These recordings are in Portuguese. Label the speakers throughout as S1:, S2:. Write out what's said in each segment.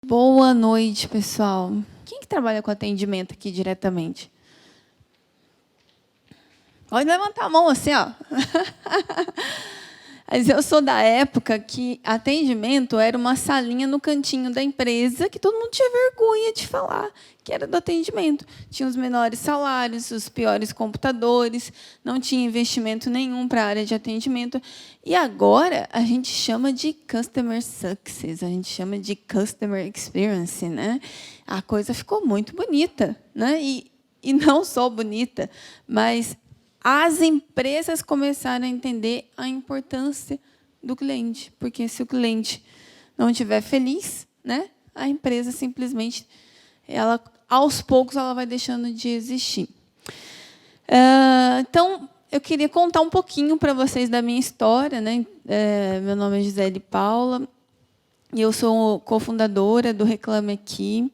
S1: Boa noite, pessoal. Quem que trabalha com atendimento aqui diretamente? Pode levantar a mão assim, ó. Mas eu sou da época que atendimento era uma salinha no cantinho da empresa que todo mundo tinha vergonha de falar que era do atendimento. Tinha os menores salários, os piores computadores, não tinha investimento nenhum para a área de atendimento. E agora a gente chama de Customer Success, a gente chama de Customer Experience, né? A coisa ficou muito bonita, né? E não só bonita, mas as empresas começaram a entender a importância do cliente, porque se o cliente não estiver feliz, né, a empresa simplesmente, aos poucos, ela vai deixando de existir. Então, eu queria contar um pouquinho para vocês da minha história, né? Meu nome é Gisele Paula, e eu sou cofundadora do Reclame Aqui.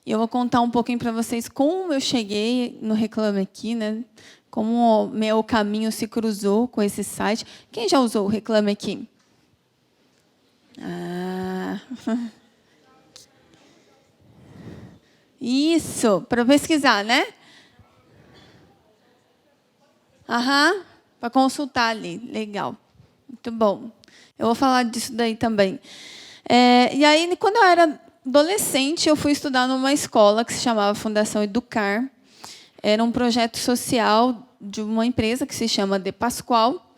S1: E eu vou contar um pouquinho para vocês como eu cheguei no Reclame Aqui, né? Como o meu caminho se cruzou com esse site. Quem já usou o Reclame Aqui? Isso, para pesquisar, né? Para consultar ali. Legal. Muito bom. Eu vou falar disso daí também. E aí, quando eu era adolescente, eu fui estudar numa escola que se chamava Fundação Educar. Era um projeto social de uma empresa que se chama De Pascoal.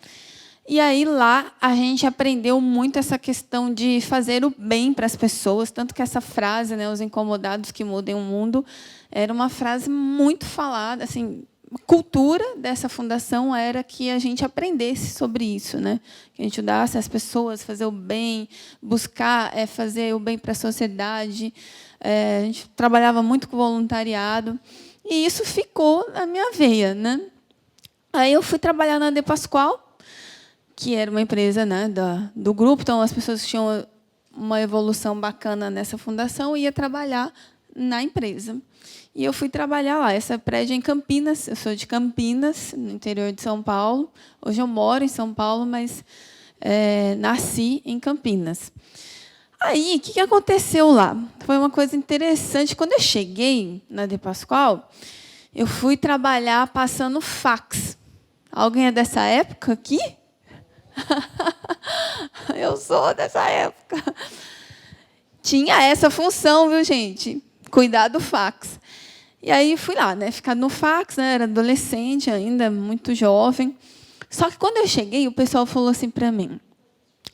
S1: E aí, lá, a gente aprendeu muito essa questão de fazer o bem para as pessoas, tanto que essa frase, né, os incomodados que mudem o mundo, era uma frase muito falada. Assim, a cultura dessa fundação era que a gente aprendesse sobre isso, né? Que a gente ajudasse as pessoas a fazer o bem, buscar fazer o bem para a sociedade. A gente trabalhava muito com voluntariado. E isso ficou na minha veia, né? Aí eu fui trabalhar na De Pascoal, que era uma empresa, né, do grupo. Então, as pessoas tinham uma evolução bacana nessa fundação e ia trabalhar na empresa. E eu fui trabalhar lá. Essa prédio é em Campinas. Eu sou de Campinas, no interior de São Paulo. Hoje eu moro em São Paulo, mas nasci em Campinas. Aí, o que aconteceu lá? Foi uma coisa interessante. Quando eu cheguei na De Pascoal, eu fui trabalhar passando fax. Alguém é dessa época aqui? Eu sou dessa época. Tinha essa função, viu, gente? Cuidar do fax. E aí fui lá, né? Ficar no fax, né? Era adolescente ainda, muito jovem. Só que quando eu cheguei, o pessoal falou assim para mim: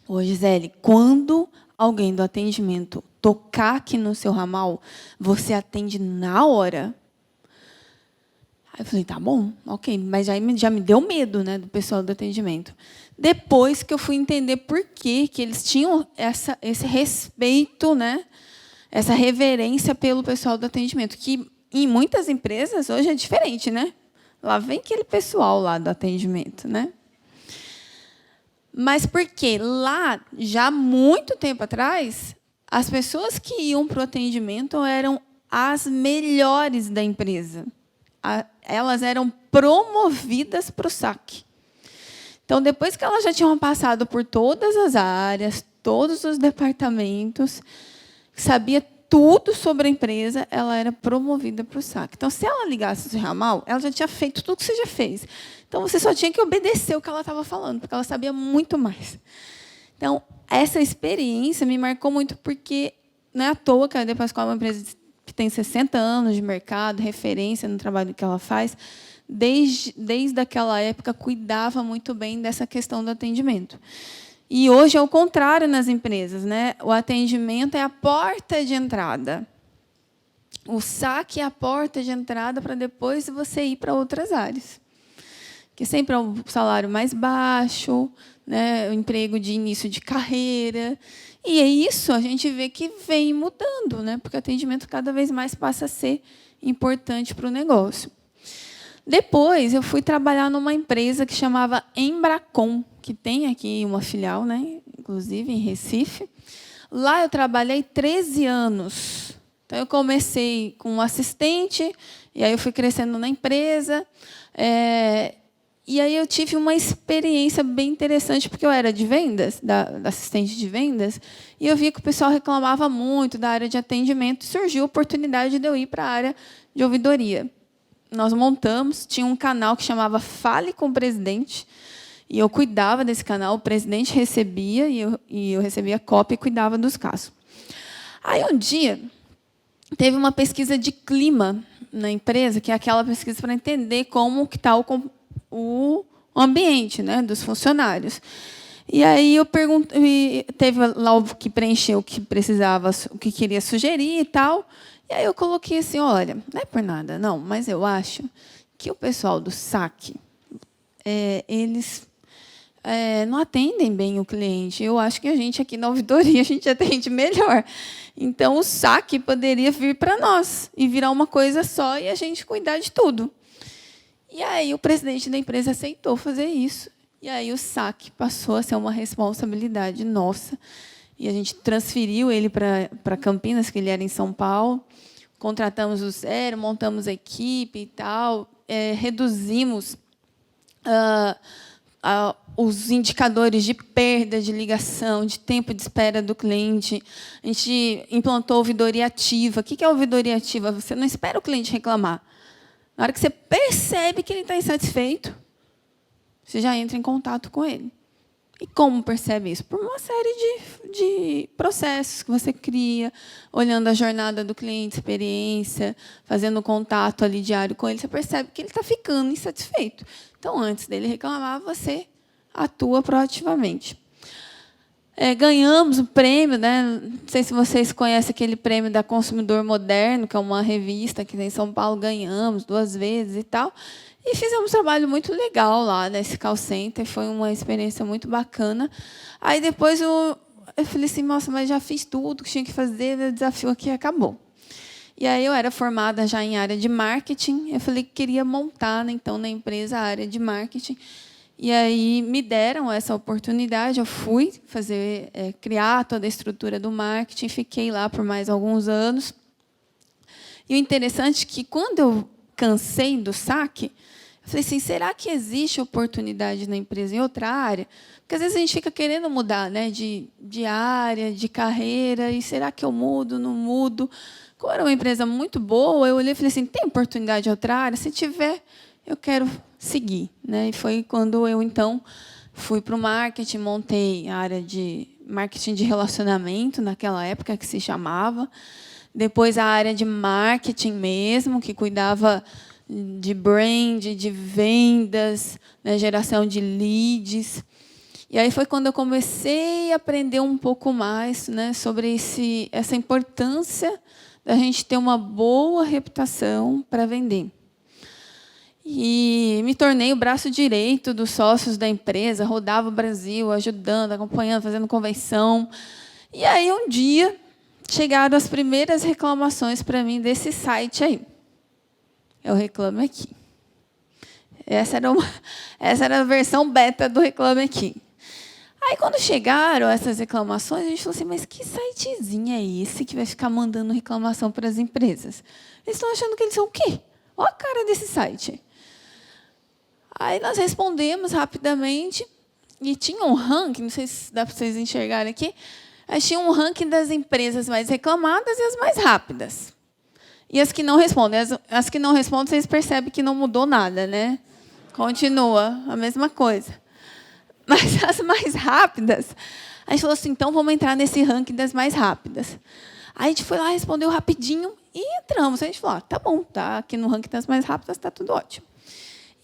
S1: ô, Gisele, quando alguém do atendimento tocar aqui no seu ramal, você atende na hora. Aí eu falei, tá bom, ok. Mas já me deu medo, né, do pessoal do atendimento. Depois que eu fui entender por que eles tinham esse respeito, né, essa reverência pelo pessoal do atendimento, que em muitas empresas hoje é diferente, né? Lá vem aquele pessoal lá do atendimento, né? Mas por quê? Lá, já há muito tempo atrás, as pessoas que iam para o atendimento eram as melhores da empresa. Elas eram promovidas para o saque. Então, depois que elas já tinham passado por todas as áreas, todos os departamentos, sabia tudo sobre a empresa, ela era promovida para o saque. Então, se ela ligasse o ramal, ela já tinha feito tudo que você já fez. Então, você só tinha que obedecer o que ela estava falando, porque ela sabia muito mais. Então, essa experiência me marcou muito, porque não é à toa que a De Pascoal é uma empresa que tem 60 anos de mercado, referência no trabalho que ela faz. Desde aquela época, cuidava muito bem dessa questão do atendimento. E hoje é o contrário nas empresas, né? O atendimento é a porta de entrada. O saque é a porta de entrada para depois você ir para outras áreas. Que sempre é um salário mais baixo, né? O emprego de início de carreira. E é isso, a gente vê que vem mudando, né? Porque o atendimento cada vez mais passa a ser importante para o negócio. Depois, eu fui trabalhar numa empresa que chamava Embracon, que tem aqui uma filial, né, inclusive em Recife. Lá eu trabalhei 13 anos. Então, eu comecei como assistente, e aí eu fui crescendo na empresa. E aí eu tive uma experiência bem interessante, porque eu era de vendas, da assistente de vendas, e eu via que o pessoal reclamava muito da área de atendimento, e surgiu a oportunidade de eu ir para a área de ouvidoria. Nós montamos, tinha um canal que chamava Fale com o Presidente, e eu cuidava desse canal, o presidente recebia, e eu recebia cópia e cuidava dos casos. Aí, um dia, teve uma pesquisa de clima na empresa, que é aquela pesquisa para entender como que está o ambiente, né, dos funcionários. E aí eu perguntei, teve lá o que preencheu o que precisava, o que queria sugerir e tal. E aí eu coloquei assim, olha, não é por nada, não, mas eu acho que o pessoal do saque, eles não atendem bem o cliente. Eu acho que a gente aqui na ouvidoria a gente atende melhor. Então o saque poderia vir para nós e virar uma coisa só e a gente cuidar de tudo. E aí o presidente da empresa aceitou fazer isso. E aí o saque passou a ser uma responsabilidade nossa. E a gente transferiu ele para Campinas, que ele era em São Paulo. Contratamos o zero, montamos a equipe e tal. Reduzimos os indicadores de perda de ligação, de tempo de espera do cliente. A gente implantou ouvidoria ativa. O que é ouvidoria ativa? Você não espera o cliente reclamar. Na hora que você percebe que ele está insatisfeito, você já entra em contato com ele. E como percebe isso? Por uma série de processos que você cria, olhando a jornada do cliente, experiência, fazendo contato ali diário com ele, você percebe que ele está ficando insatisfeito. Então, antes dele reclamar, você atua proativamente. Ganhamos o prêmio, né? Não sei se vocês conhecem aquele prêmio da Consumidor Moderno, que é uma revista que tem em São Paulo, ganhamos 2 vezes e tal. E fizemos um trabalho muito legal lá nesse call center, foi uma experiência muito bacana. Aí depois eu falei assim, nossa, mas já fiz tudo que tinha que fazer, o desafio aqui acabou. E aí eu era formada já em área de marketing, eu falei que queria montar, né, então, na empresa a área de marketing. E aí me deram essa oportunidade, eu fui criar toda a estrutura do marketing, fiquei lá por mais alguns anos. E o interessante é que, quando eu cansei do saque, eu falei assim, será que existe oportunidade na empresa em outra área? Porque, às vezes, a gente fica querendo mudar, né, de área, de carreira, e será que eu mudo, não mudo? Como era uma empresa muito boa, eu olhei e falei assim, tem oportunidade em outra área? Se tiver, eu quero seguir, né? E foi quando eu, então, fui para o marketing, montei a área de marketing de relacionamento, naquela época que se chamava. Depois, a área de marketing mesmo, que cuidava de brand, de vendas, né, geração de leads. E aí foi quando eu comecei a aprender um pouco mais, né, sobre essa importância da gente ter uma boa reputação para vender. E me tornei o braço direito dos sócios da empresa, rodava o Brasil, ajudando, acompanhando, fazendo convenção. E aí, um dia, chegaram as primeiras reclamações para mim desse site aí. Eu Reclame Aqui. Essa era a versão beta do Reclame Aqui. Aí, quando chegaram essas reclamações, a gente falou assim, mas que sitezinho é esse que vai ficar mandando reclamação para as empresas? Eles estão achando que eles são o quê? Olha a cara desse site. Aí nós respondemos rapidamente, e tinha um ranking, não sei se dá para vocês enxergarem aqui, mas tinha um ranking das empresas mais reclamadas e as mais rápidas. E as que não respondem. As que não respondem, vocês percebem que não mudou nada, né? Continua a mesma coisa. Mas as mais rápidas, a gente falou assim, então vamos entrar nesse ranking das mais rápidas. Aí a gente foi lá, respondeu rapidinho e entramos. A gente falou, tá bom, tá aqui no ranking das mais rápidas, está tudo ótimo.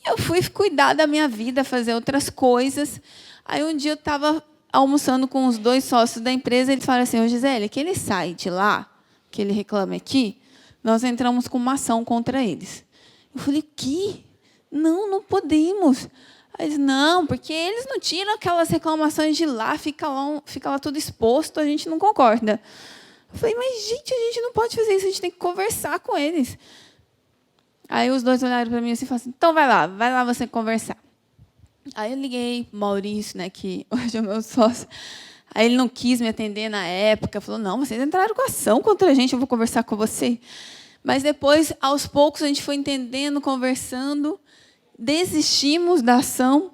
S1: E eu fui cuidar da minha vida, fazer outras coisas. Aí um dia eu estava almoçando com os 2 sócios da empresa, eles falaram assim, ô Gisele, aquele site lá, que ele Reclame Aqui, nós entramos com uma ação contra eles. Eu falei, que? Não podemos. Aí eles, não, porque eles não tiram aquelas reclamações de lá, fica lá tudo exposto, a gente não concorda. Eu falei, mas, gente, a gente não pode fazer isso, a gente tem que conversar com eles. Aí os 2 olharam para mim assim e falaram assim, então vai lá você conversar. Aí eu liguei para o Maurício, né, que hoje é o meu sócio. Aí ele não quis me atender na época, falou, não, vocês entraram com ação contra a gente, eu vou conversar com você. Mas depois, aos poucos, a gente foi entendendo, conversando, desistimos da ação.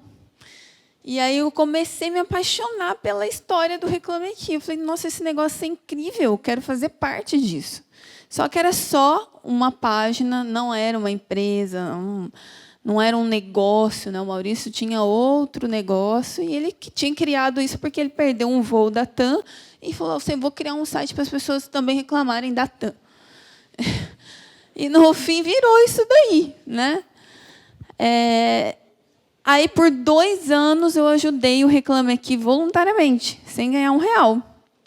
S1: E aí eu comecei a me apaixonar pela história do Reclame Aqui. Eu falei, nossa, esse negócio é incrível, eu quero fazer parte disso. Só que era só uma página, não era uma empresa, não era um negócio, né? O Maurício tinha outro negócio e ele tinha criado isso porque ele perdeu um voo da TAM e falou assim, vou criar um site para as pessoas também reclamarem da TAM. E, no fim, virou isso daí, né? Aí, por 2 anos, eu ajudei o Reclame Aqui voluntariamente, sem ganhar R$1,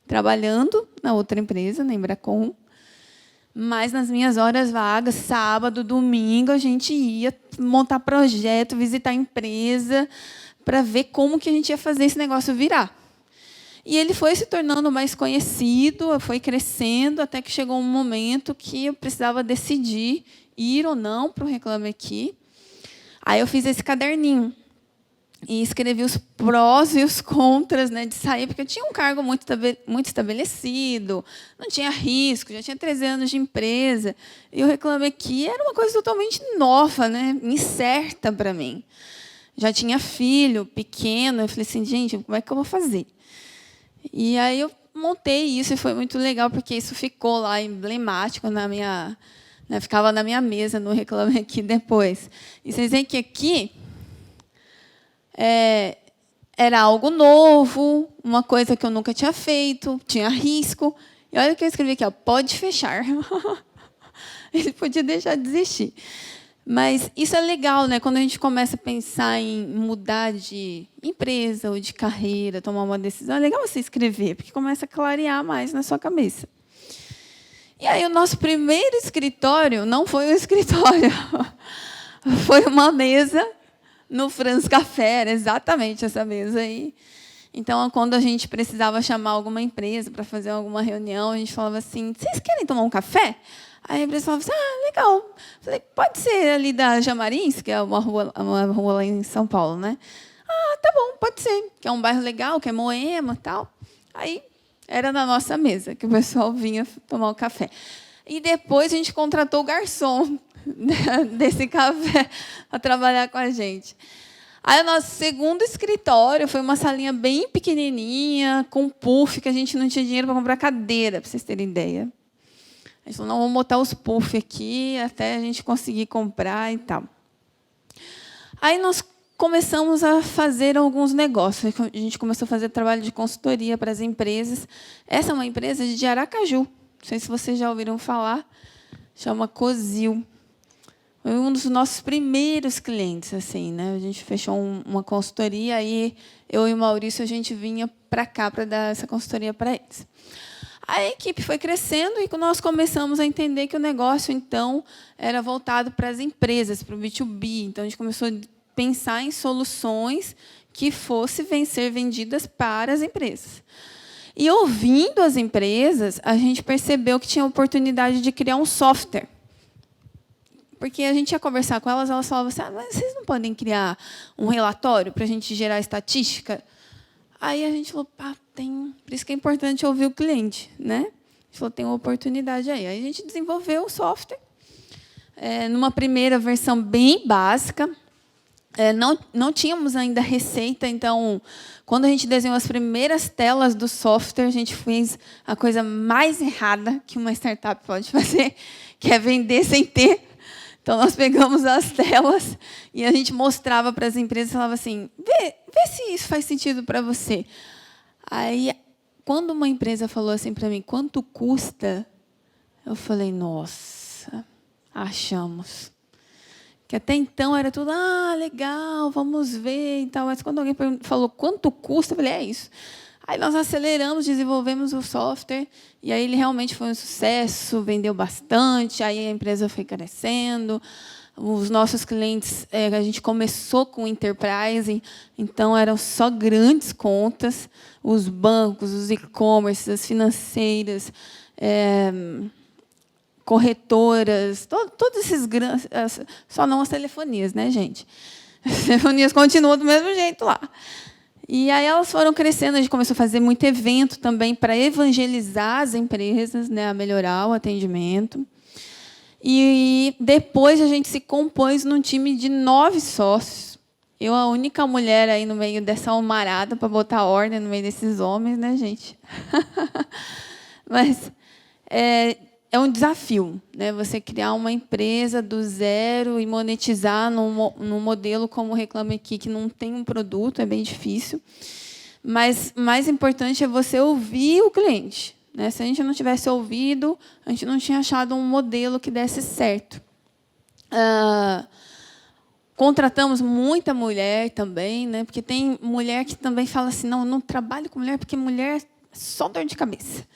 S1: trabalhando na outra empresa, na Embracon. Mas, nas minhas horas vagas, sábado, domingo, a gente ia montar projeto, visitar a empresa, para ver como que a gente ia fazer esse negócio virar. E ele foi se tornando mais conhecido, foi crescendo, até que chegou um momento que eu precisava decidir ir ou não para o Reclame Aqui. Aí eu fiz esse caderninho e escrevi os prós e os contras, né, de sair, porque eu tinha um cargo muito estabelecido, não tinha risco, já tinha 13 anos de empresa, e o Reclame Aqui era uma coisa totalmente nova, né, incerta para mim. Já tinha filho pequeno, eu falei assim, gente, como é que eu vou fazer? E aí eu montei isso e foi muito legal, porque isso ficou lá emblemático na minha... ficava na minha mesa no Reclame Aqui depois. E vocês veem que aqui era algo novo, uma coisa que eu nunca tinha feito, tinha risco. E olha o que eu escrevi aqui, ó, pode fechar. Ele podia deixar de existir. Mas isso é legal, né? Quando a gente começa a pensar em mudar de empresa ou de carreira, tomar uma decisão, é legal você escrever, porque começa a clarear mais na sua cabeça. E aí, o nosso primeiro escritório não foi um escritório, foi uma mesa no Franz Café, era exatamente essa mesa aí. Então, quando a gente precisava chamar alguma empresa para fazer alguma reunião, a gente falava assim, vocês querem tomar um café? Aí a empresa falava assim, legal. Falei, pode ser ali da Jamarins, que é uma rua lá em São Paulo, né? Tá bom, pode ser, que é um bairro legal, que é Moema e tal. Aí, era na nossa mesa que o pessoal vinha tomar o café. E depois a gente contratou o garçom desse café para trabalhar com a gente. Aí o nosso segundo escritório foi uma salinha bem pequenininha, com puff, que a gente não tinha dinheiro para comprar cadeira, para vocês terem ideia. A gente falou, não, vamos botar os puff aqui até a gente conseguir comprar e tal. Aí nós começamos a fazer alguns negócios. A gente começou a fazer trabalho de consultoria para as empresas. Essa é uma empresa de Aracaju. Não sei se vocês já ouviram falar. Chama Cozil. Foi um dos nossos primeiros clientes, assim, né? A gente fechou uma consultoria, aí eu e o Maurício, a gente vinha para cá para dar essa consultoria para eles. A equipe foi crescendo e nós começamos a entender que o negócio, então, era voltado para as empresas, para o B2B. Então, a gente começou a pensar em soluções que fossem ser vendidas para as empresas. E, ouvindo as empresas, a gente percebeu que tinha a oportunidade de criar um software. Porque a gente ia conversar com elas, elas falavam assim, mas vocês não podem criar um relatório para a gente gerar estatística? Aí a gente falou, tem. Por isso que é importante ouvir o cliente, né? A gente falou, tem uma oportunidade aí. Aí a gente desenvolveu o software, numa primeira versão bem básica. Não tínhamos ainda receita, então, quando a gente desenhou as primeiras telas do software, a gente fez a coisa mais errada que uma startup pode fazer, que é vender sem ter. Então, nós pegamos as telas e a gente mostrava para as empresas e falava assim, vê se isso faz sentido para você. Aí, quando uma empresa falou assim para mim, quanto custa? Eu falei, nossa, achamos. Que até então era tudo, legal, vamos ver e tal. Mas quando alguém falou quanto custa, eu falei, é isso. Aí nós aceleramos, desenvolvemos o software, e aí ele realmente foi um sucesso, vendeu bastante, aí a empresa foi crescendo. Os nossos clientes, a gente começou com enterprise, então eram só grandes contas, os bancos, os e-commerce, as financeiras, corretoras, todos esses grandes, só não as telefonias, né, gente? As telefonias continuam do mesmo jeito lá. E aí elas foram crescendo, a gente começou a fazer muito evento também para evangelizar as empresas, né, a melhorar o atendimento. E depois a gente se compôs num time de 9 sócios. Eu, a única mulher aí no meio dessa almarada para botar ordem no meio desses homens, né, gente? Mas é um desafio, né? Você criar uma empresa do zero e monetizar num modelo como o Reclame Aqui, que não tem um produto, é bem difícil. Mas mais importante é você ouvir o cliente, né? Se a gente não tivesse ouvido, a gente não tinha achado um modelo que desse certo. Contratamos muita mulher também, né? Porque tem mulher que também fala assim, não trabalho com mulher porque mulher é só dor de cabeça.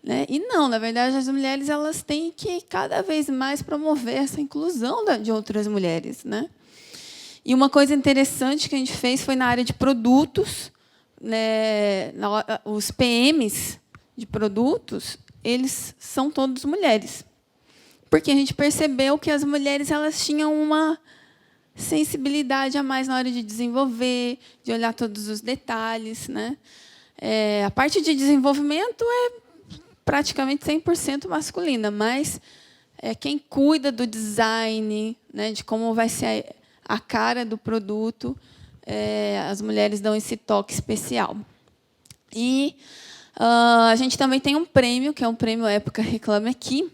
S1: Né? E não, na verdade, as mulheres elas têm que cada vez mais promover essa inclusão de outras mulheres. Né? E uma coisa interessante que a gente fez foi na área de produtos. Né? Os PMs de produtos, eles são todos mulheres. Porque a gente percebeu que as mulheres elas tinham uma sensibilidade a mais na hora de desenvolver, de olhar todos os detalhes. Né? A parte de desenvolvimento é praticamente 100% masculina, mas quem cuida do design, né, de como vai ser a cara do produto, as mulheres dão esse toque especial. E a gente também tem um prêmio, que é um prêmio Época Reclame Aqui.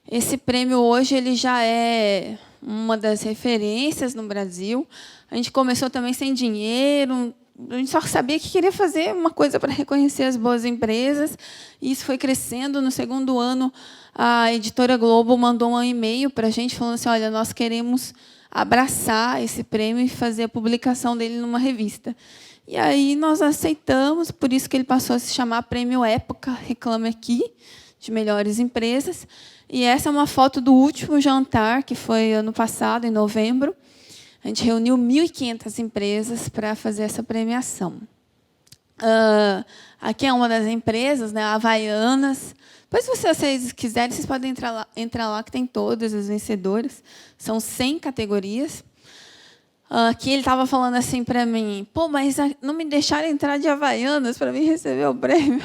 S1: Esse prêmio hoje ele já é uma das referências no Brasil. A gente começou também sem dinheiro, a gente só sabia que queria fazer uma coisa para reconhecer as boas empresas. E isso foi crescendo. No segundo ano, a Editora Globo mandou um e-mail para a gente, falando assim, olha, nós queremos abraçar esse prêmio e fazer a publicação dele numa revista. E aí nós aceitamos, por isso que ele passou a se chamar Prêmio Época Reclame Aqui, de melhores empresas. E essa é uma foto do último jantar, que foi ano passado, em novembro. A gente reuniu 1.500 empresas para fazer essa premiação. Aqui é uma das empresas, né, a Havaianas. Depois, se vocês quiserem, vocês podem entrar lá, que tem todas as vencedoras. São 100 categorias. Aqui ele estava falando assim para mim, pô, mas não me deixaram entrar de Havaianas para mim receber o prêmio.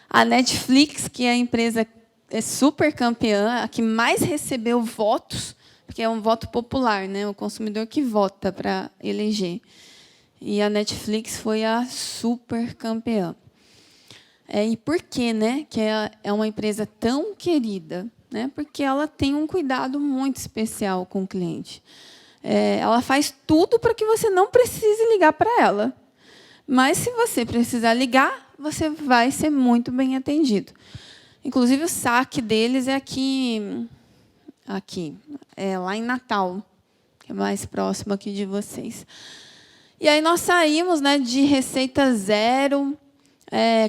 S1: A Netflix, que é a empresa super campeã, a que mais recebeu votos, porque é um voto popular, né? O consumidor que vota para eleger. E a Netflix foi a super campeã. E por quê, né? Que é uma empresa tão querida? Né? Porque ela tem um cuidado muito especial com o cliente. Ela faz tudo para que você não precise ligar para ela. Mas, se você precisar ligar, você vai ser muito bem atendido. Inclusive, o saque deles é aqui, lá em Natal, que é mais próximo aqui de vocês. E aí nós saímos, né, de receita zero,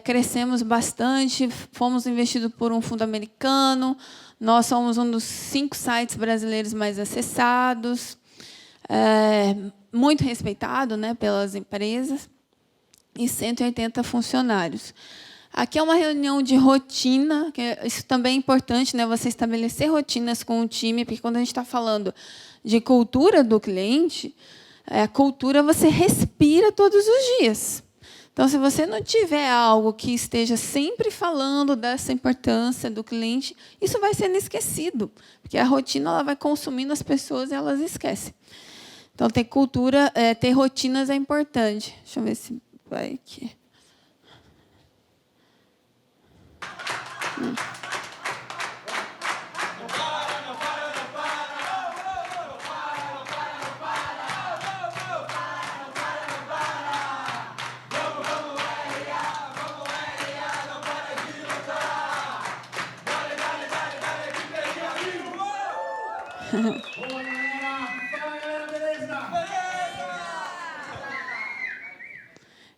S1: crescemos bastante, fomos investidos por um fundo americano, nós somos um dos 5 sites brasileiros mais acessados, muito respeitado, né, pelas empresas, e 180 funcionários. Aqui é uma reunião de rotina, que isso também é importante, né? Você estabelecer rotinas com o time, porque quando a gente está falando de cultura do cliente, a cultura você respira todos os dias. Então, se você não tiver algo que esteja sempre falando dessa importância do cliente, isso vai sendo esquecido, porque a rotina ela vai consumindo as pessoas e elas esquecem. Então, ter cultura, ter rotinas é importante. Deixa eu ver se vai aqui.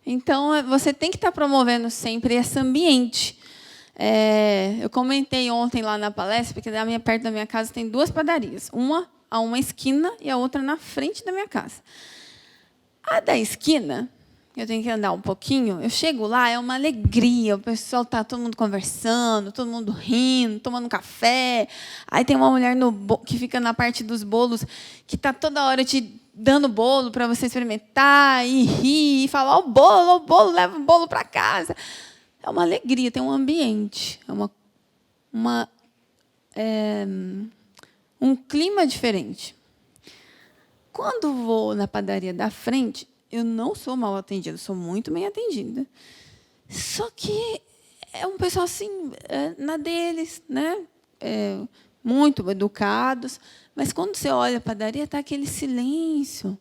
S1: Então, você tem que estar promovendo sempre esse ambiente. Eu comentei ontem lá na palestra, porque perto da minha casa tem 2 padarias. Uma a uma esquina e a outra na frente da minha casa. A da esquina, eu tenho que andar um pouquinho, eu chego lá, é uma alegria, o pessoal está todo mundo conversando, todo mundo rindo, tomando café. Aí tem uma mulher que fica na parte dos bolos, que está toda hora te dando bolo para você experimentar e rir, e falar, o bolo, leva o bolo para casa. É uma alegria, tem um ambiente, um clima diferente. Quando vou na padaria da frente, eu não sou mal atendida, sou muito bem atendida. Só que é um pessoal assim, na deles, né? Muito educados. Mas quando você olha a padaria, está aquele silêncio,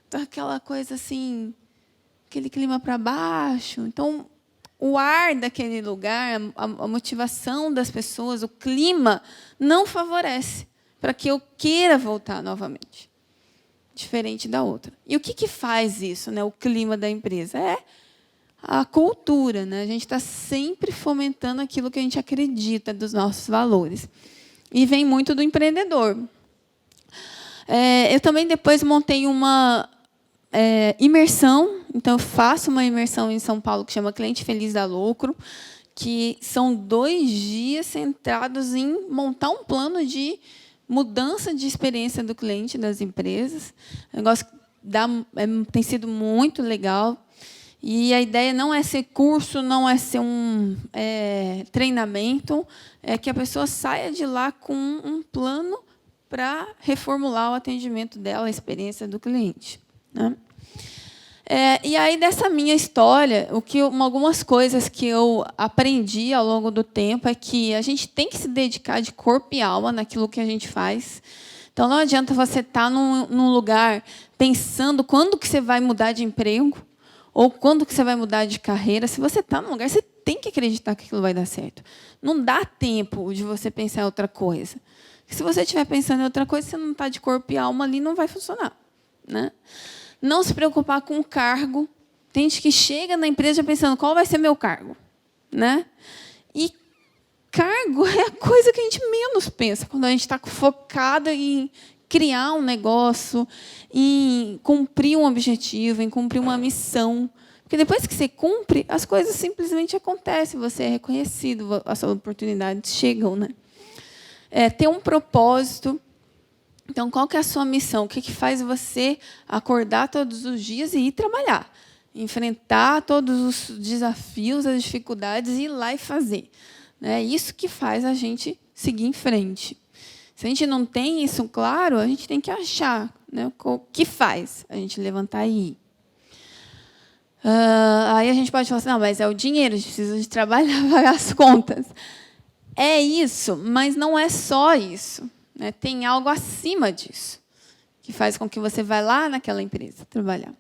S1: está aquela coisa assim, aquele clima para baixo. Então, o ar daquele lugar, a motivação das pessoas, o clima, não favorece para que eu queira voltar novamente, diferente da outra. E o que faz isso, né, o clima da empresa? É a cultura. Né? A gente está sempre fomentando aquilo que a gente acredita dos nossos valores. E vem muito do empreendedor. Eu também depois montei uma imersão. Então, eu faço uma imersão em São Paulo que chama Cliente Feliz dá Lucro, que são 2 dias centrados em montar um plano de mudança de experiência do cliente das empresas. O negócio tem sido muito legal. E a ideia não é ser curso, não é ser um treinamento, é que a pessoa saia de lá com um plano para reformular o atendimento dela, a experiência do cliente. Né? E aí, dessa minha história, algumas coisas que eu aprendi ao longo do tempo é que a gente tem que se dedicar de corpo e alma naquilo que a gente faz. Então, não adianta você estar num lugar pensando quando que você vai mudar de emprego ou quando que você vai mudar de carreira. Se você está num lugar, você tem que acreditar que aquilo vai dar certo. Não dá tempo de você pensar em outra coisa. Se você estiver pensando em outra coisa, você não está de corpo e alma ali, não vai funcionar. Né? Não se preocupar com o cargo. Tem gente que chega na empresa pensando qual vai ser meu cargo. Né? E cargo é a coisa que a gente menos pensa quando a gente está focado em criar um negócio, em cumprir um objetivo, em cumprir uma missão. Porque depois que você cumpre, as coisas simplesmente acontecem, você é reconhecido, as oportunidades chegam. Né? Ter um propósito. Então, qual que é a sua missão? O que faz você acordar todos os dias e ir trabalhar? Enfrentar todos os desafios, as dificuldades e ir lá e fazer. É isso que faz a gente seguir em frente. Se a gente não tem isso claro, a gente tem que achar, né, o que faz a gente levantar e ir. Aí a gente pode falar assim, não, mas é o dinheiro, a gente precisa de trabalhar, pagar as contas. É isso, mas não é só isso. Né? Tem algo acima disso, que faz com que você vá lá naquela empresa trabalhar.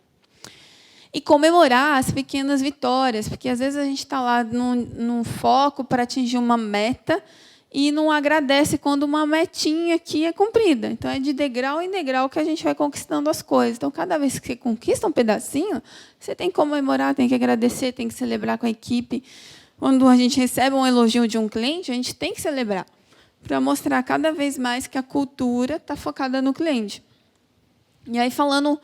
S1: E comemorar as pequenas vitórias, porque, às vezes, a gente está lá num foco para atingir uma meta e não agradece quando uma metinha aqui é cumprida. Então, é de degrau em degrau que a gente vai conquistando as coisas. Então, cada vez que você conquista um pedacinho, você tem que comemorar, tem que agradecer, tem que celebrar com a equipe. Quando a gente recebe um elogio de um cliente, a gente tem que celebrar, para mostrar cada vez mais que a cultura está focada no cliente. E aí, falando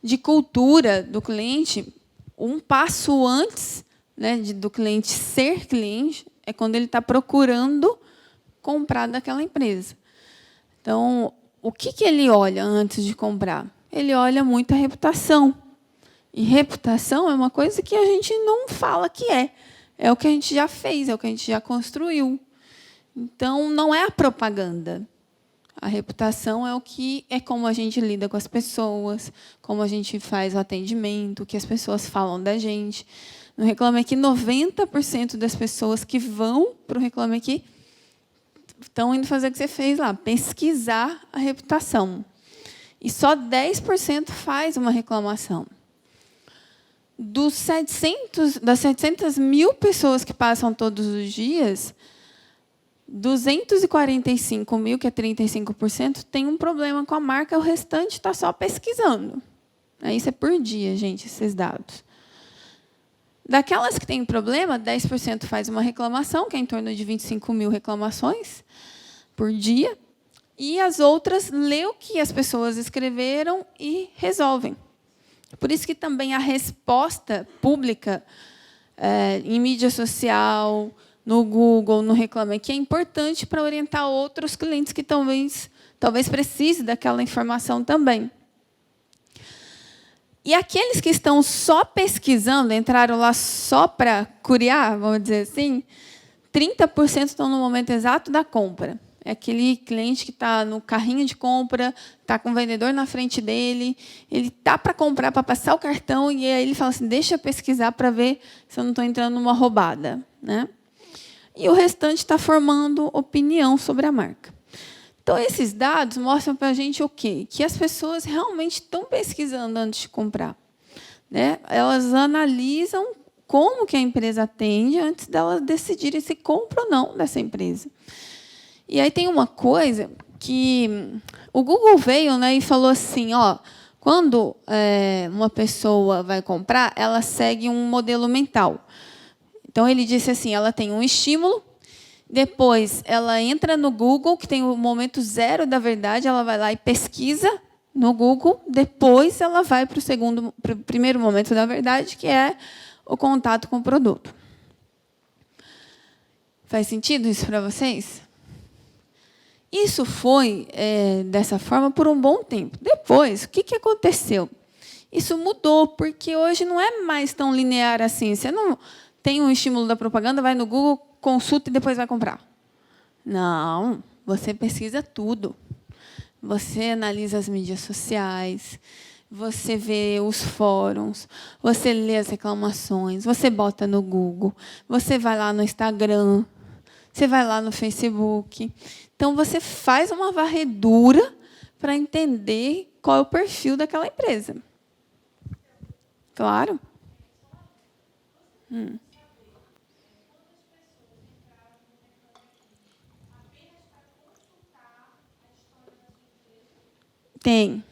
S1: de cultura do cliente, um passo antes, né, do cliente ser cliente é quando ele está procurando comprar daquela empresa. Então, o que ele olha antes de comprar? Ele olha muito a reputação. E reputação é uma coisa que a gente não fala que é. É o que a gente já fez, é o que a gente já construiu. Então, não é a propaganda. A reputação é como a gente lida com as pessoas, como a gente faz o atendimento, o que as pessoas falam da gente. No Reclame Aqui, 90% das pessoas que vão para o Reclame Aqui estão indo fazer o que você fez lá, pesquisar a reputação. E só 10% faz uma reclamação. Das 700 mil pessoas que passam todos os dias, 245 mil, que é 35%, tem um problema com a marca, o restante está só pesquisando. Isso é por dia, gente, esses dados. Daquelas que têm problema, 10% faz uma reclamação, que é em torno de 25 mil reclamações por dia, e as outras lê o que as pessoas escreveram e resolvem. Por isso que também a resposta pública em mídia social, no Google, no Reclame Aqui, é importante para orientar outros clientes que talvez precisem daquela informação também. E aqueles que estão só pesquisando, entraram lá só para curiar, vamos dizer assim, 30% estão no momento exato da compra. É aquele cliente que está no carrinho de compra, está com o vendedor na frente dele, ele está para comprar, para passar o cartão, e aí ele fala assim, deixa eu pesquisar para ver se eu não estou entrando numa roubada, né? E o restante está formando opinião sobre a marca. Então, esses dados mostram para a gente o quê? Que as pessoas realmente estão pesquisando antes de comprar, né? Elas analisam como que a empresa atende antes delas decidirem se compram ou não dessa empresa. E aí tem uma coisa que o Google veio, né, e falou assim, ó, quando uma pessoa vai comprar, ela segue um modelo mental. Então, ele disse assim, ela tem um estímulo, depois ela entra no Google, que tem o momento zero da verdade, ela vai lá e pesquisa no Google, depois ela vai para o primeiro momento da verdade, que é o contato com o produto. Faz sentido isso para vocês? Isso foi dessa forma por um bom tempo. Depois, o que aconteceu? Isso mudou, porque hoje não é mais tão linear assim. Você não tem um estímulo da propaganda, vai no Google, consulta e depois vai comprar. Não, você pesquisa tudo. Você analisa as mídias sociais, você vê os fóruns, você lê as reclamações, você bota no Google, você vai lá no Instagram, você vai lá no Facebook. Então, você faz uma varredura para entender qual é o perfil daquela empresa. Claro? Tem.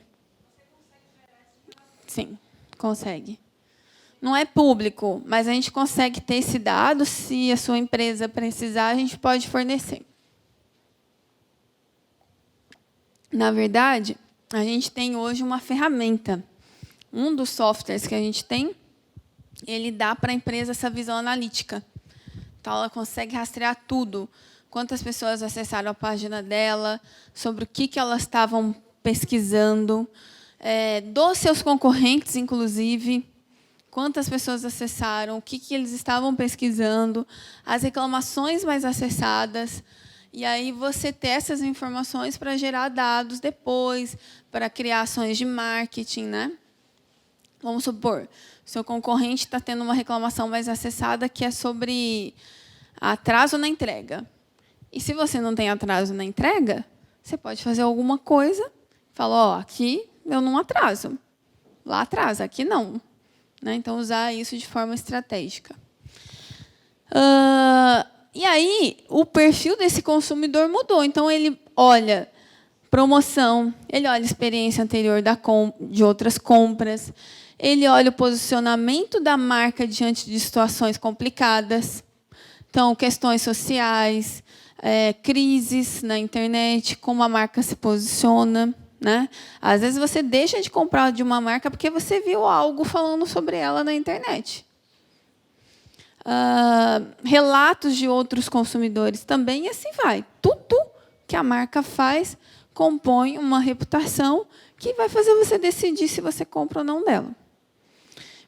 S1: Sim, consegue. Não é público, mas a gente consegue ter esse dado. Se a sua empresa precisar, a gente pode fornecer. Na verdade, a gente tem hoje uma ferramenta. Um dos softwares que a gente tem, ele dá para a empresa essa visão analítica. Então, ela consegue rastrear tudo. Quantas pessoas acessaram a página dela, sobre o que elas estavam pesquisando, dos seus concorrentes, inclusive, quantas pessoas acessaram, o que eles estavam pesquisando, as reclamações mais acessadas. E aí você ter essas informações para gerar dados depois, para criar ações de marketing, né? Vamos supor, seu concorrente está tendo uma reclamação mais acessada que é sobre atraso na entrega. E se você não tem atraso na entrega, você pode fazer alguma coisa, falar, ó, aqui eu não atraso, lá atrasa, aqui não. Né? Então, usar isso de forma estratégica. E aí, o perfil desse consumidor mudou. Então, ele olha promoção, ele olha a experiência anterior de outras compras, ele olha o posicionamento da marca diante de situações complicadas. Então, questões sociais, crises na internet, como a marca se posiciona. Né? Às vezes, você deixa de comprar de uma marca porque você viu algo falando sobre ela na internet. Relatos de outros consumidores também, e assim vai. Tudo que a marca faz compõe uma reputação que vai fazer você decidir se você compra ou não dela.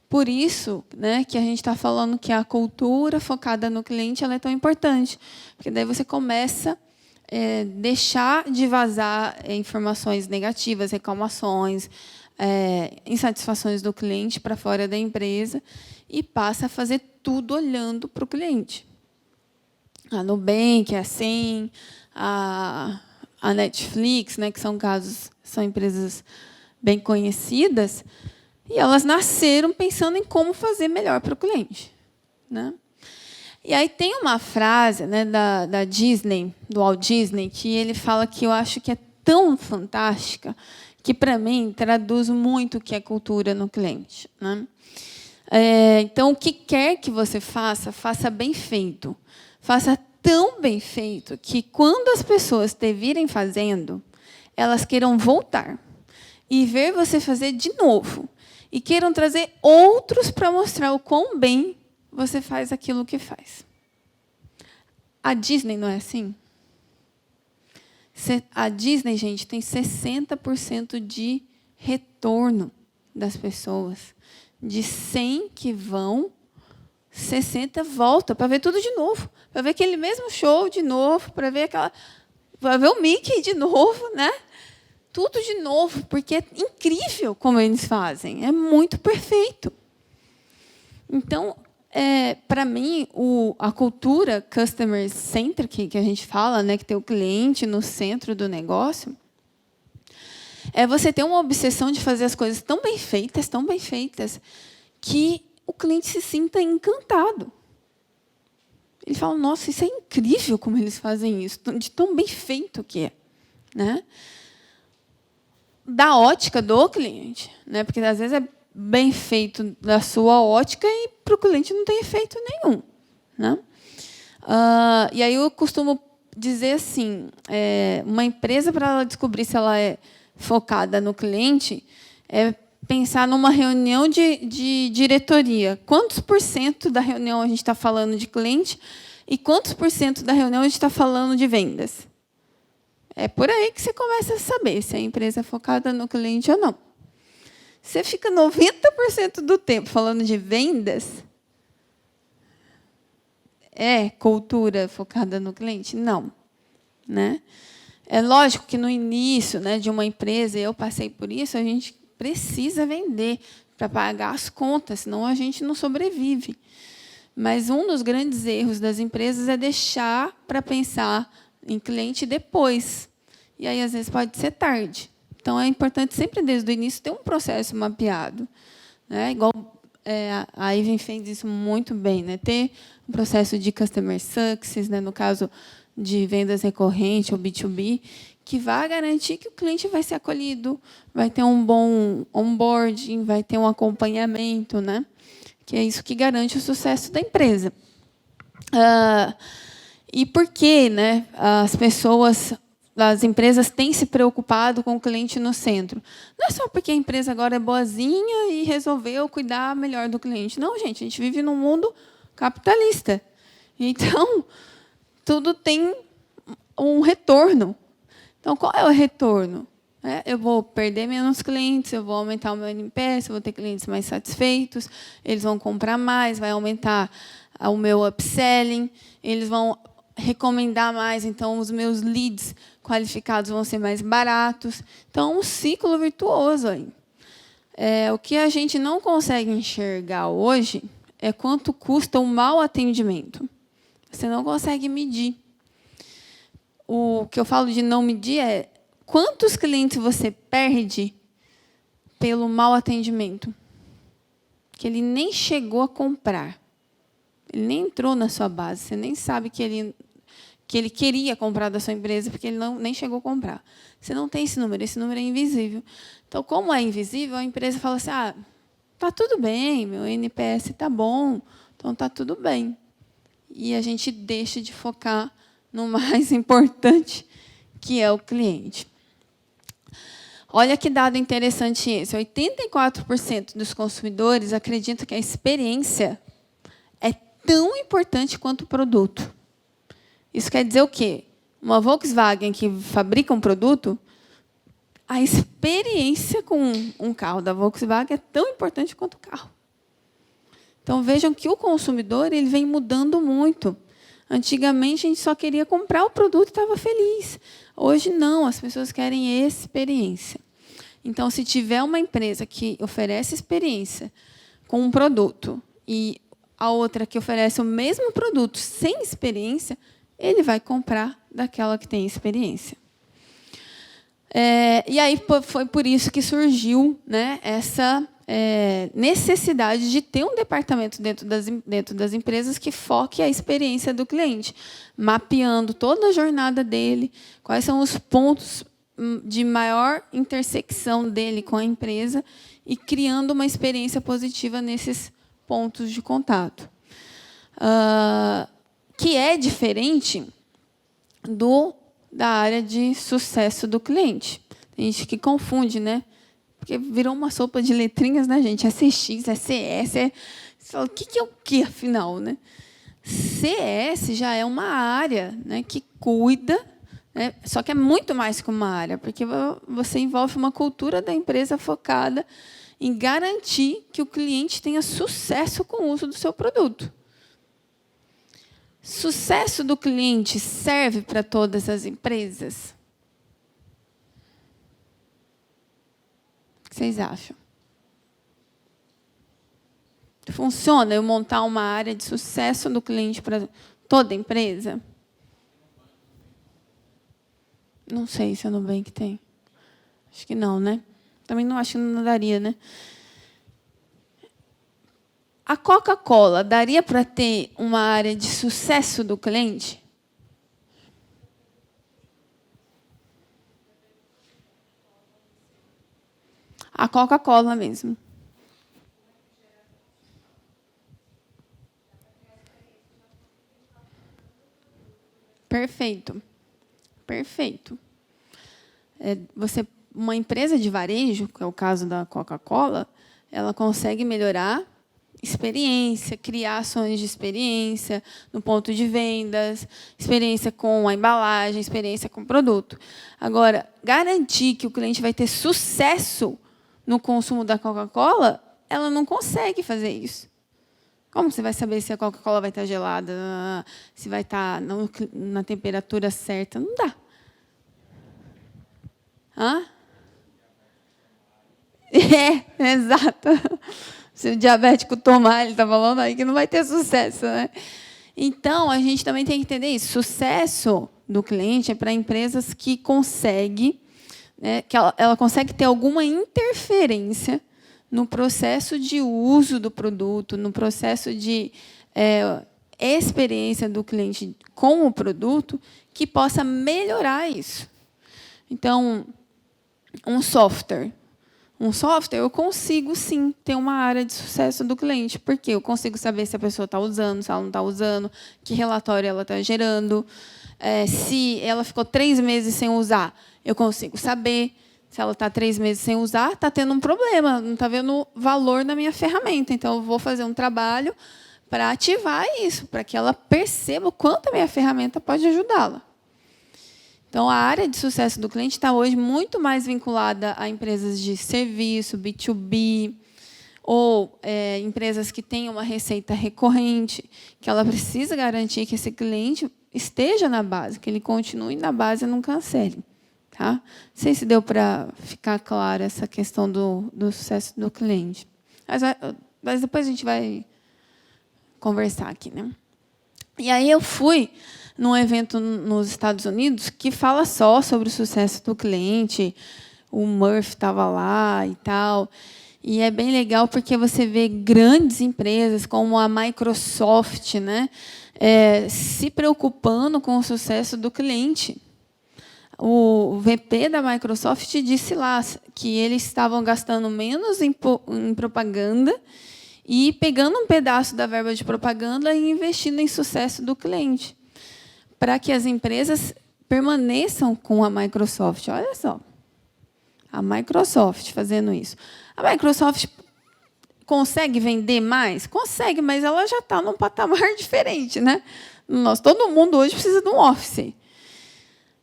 S1: Por isso, né, que a gente está falando que a cultura focada no cliente ela é tão importante, porque daí você começa a deixar de vazar informações negativas, reclamações, insatisfações do cliente para fora da empresa e passa a fazer tudo olhando para o cliente. A Nubank é assim, a Netflix, né, que são empresas bem conhecidas, e elas nasceram pensando em como fazer melhor para o cliente. Né? E aí tem uma frase, né, da Disney, do Walt Disney, que ele fala que eu acho que é tão fantástica que, para mim, traduz muito o que é cultura no cliente. Né? Então, o que quer que você faça, faça bem feito. Faça tão bem feito que, quando as pessoas te virem fazendo, elas queiram voltar e ver você fazer de novo. E queiram trazer outros para mostrar o quão bem você faz aquilo que faz. A Disney não é assim? A Disney, gente, tem 60% de retorno das pessoas. De 100 que vão, 60 volta para ver tudo de novo. Para ver aquele mesmo show de novo, para ver vai ver o Mickey de novo, né? Tudo de novo, porque é incrível como eles fazem. É muito perfeito. Então, para mim, a cultura customer-centric, que a gente fala, né, que tem o cliente no centro do negócio, é você ter uma obsessão de fazer as coisas tão bem feitas, que o cliente se sinta encantado. Ele fala, nossa, isso é incrível como eles fazem isso, de tão bem feito que é. Né? Da ótica do cliente, né? Porque às vezes é bem feito da sua ótica e para o cliente não tem efeito nenhum. Né? E aí eu costumo dizer assim, uma empresa, para ela descobrir se ela é focada no cliente, é pensar numa reunião de diretoria. Quantos por cento da reunião a gente está falando de cliente e quantos por cento da reunião a gente está falando de vendas? É por aí que você começa a saber se a empresa é focada no cliente ou não. Você fica 90% do tempo falando de vendas, é cultura focada no cliente? Não. Né? É lógico que no início, né, de uma empresa, eu passei por isso, a gente precisa vender para pagar as contas, senão a gente não sobrevive. Mas um dos grandes erros das empresas é deixar para pensar em cliente depois. E aí, às vezes, pode ser tarde. Então, é importante sempre, desde o início, ter um processo mapeado. Né? Igual a Even fez isso muito bem. Né? Ter um processo de Customer Success, né? No caso de vendas recorrentes ou B2B, que vai garantir que o cliente vai ser acolhido, vai ter um bom onboarding, vai ter um acompanhamento, né? Que é isso que garante o sucesso da empresa. E por que, né, as empresas têm se preocupado com o cliente no centro? Não é só porque a empresa agora é boazinha e resolveu cuidar melhor do cliente. Não, gente, a gente vive num mundo capitalista. Então, tudo tem um retorno. Então, qual é o retorno? Eu vou perder menos clientes, eu vou aumentar o meu NPS, eu vou ter clientes mais satisfeitos, eles vão comprar mais, vai aumentar o meu upselling, eles vão recomendar mais, então os meus leads qualificados vão ser mais baratos. Então, um ciclo virtuoso aí. O que a gente não consegue enxergar hoje é quanto custa o mau atendimento. Você não consegue medir. O que eu falo de não medir é quantos clientes você perde pelo mau atendimento? Que ele nem chegou a comprar. Ele nem entrou na sua base. Você nem sabe que ele queria comprar da sua empresa, porque ele nem chegou a comprar. Você não tem esse número é invisível. Então, como é invisível, a empresa fala assim, tá tudo bem, meu NPS está bom, então está tudo bem. E a gente deixa de focar no mais importante, que é o cliente. Olha que dado interessante esse. 84% dos consumidores acreditam que a experiência é tão importante quanto o produto. Isso quer dizer o quê? Uma Volkswagen que fabrica um produto, a experiência com um carro da Volkswagen é tão importante quanto o carro. Então, vejam que o consumidor ele vem mudando muito. Antigamente, a gente só queria comprar o produto e estava feliz. Hoje, não. As pessoas querem experiência. Então, se tiver uma empresa que oferece experiência com um produto e a outra que oferece o mesmo produto sem experiência, ele vai comprar daquela que tem experiência. E aí foi por isso que surgiu, né, essa necessidade de ter um departamento dentro das empresas que foque a experiência do cliente, mapeando toda a jornada dele, quais são os pontos de maior intersecção dele com a empresa e criando uma experiência positiva nesses pontos de contato. Que é diferente da área de sucesso do cliente. Tem gente que confunde, né? Porque virou uma sopa de letrinhas, né, gente? É CX, é CS, Você fala, o que é o quê, afinal? Né? CS já é uma área, né, que cuida, né? Só que é muito mais que uma área, porque você envolve uma cultura da empresa focada em garantir que o cliente tenha sucesso com o uso do seu produto. Sucesso do cliente serve para todas as empresas? O que vocês acham? Funciona eu montar uma área de sucesso do cliente para toda a empresa? Não sei se a Nubank tem. Acho que não, né? Também não acho que não daria, né? A Coca-Cola daria para ter uma área de sucesso do cliente? A Coca-Cola mesmo. Perfeito. Perfeito. Uma empresa de varejo, que é o caso da Coca-Cola, ela consegue melhorar experiência, criar ações de experiência no ponto de vendas, experiência com a embalagem, experiência com o produto. Agora, garantir que o cliente vai ter sucesso no consumo da Coca-Cola, ela não consegue fazer isso. Como você vai saber se a Coca-Cola vai estar gelada, se vai estar na temperatura certa? Não dá. Hã? Exato. Se o diabético tomar, ele está falando aí que não vai ter sucesso, né? Então, a gente também tem que entender isso. Sucesso do cliente é para empresas que conseguem, né, que ela consegue ter alguma interferência no processo de uso do produto, no processo de experiência do cliente com o produto, que possa melhorar isso. Então, um software, eu consigo, sim, ter uma área de sucesso do cliente, porque eu consigo saber se a pessoa está usando, se ela não está usando, que relatório ela está gerando. Se ela ficou 3 meses sem usar, eu consigo saber. Se ela está 3 meses sem usar, está tendo um problema, não está vendo valor na minha ferramenta. Então, eu vou fazer um trabalho para ativar isso, para que ela perceba o quanto a minha ferramenta pode ajudá-la. Então, a área de sucesso do cliente está hoje muito mais vinculada a empresas de serviço, B2B, ou empresas que têm uma receita recorrente, que ela precisa garantir que esse cliente esteja na base, que ele continue na base e não cancele. Tá? Não sei se deu para ficar clara essa questão do sucesso do cliente. Mas depois a gente vai conversar aqui, né? E aí eu fui num evento nos Estados Unidos que fala só sobre o sucesso do cliente. O Murphy estava lá e tal. E é bem legal porque você vê grandes empresas como a Microsoft, né, se preocupando com o sucesso do cliente. O VP da Microsoft disse lá que eles estavam gastando menos em propaganda e pegando um pedaço da verba de propaganda e investindo em sucesso do cliente, para que as empresas permaneçam com a Microsoft. Olha só, a Microsoft fazendo isso. A Microsoft consegue vender mais? Consegue, mas ela já está num patamar diferente, né? Todo mundo hoje precisa de um Office.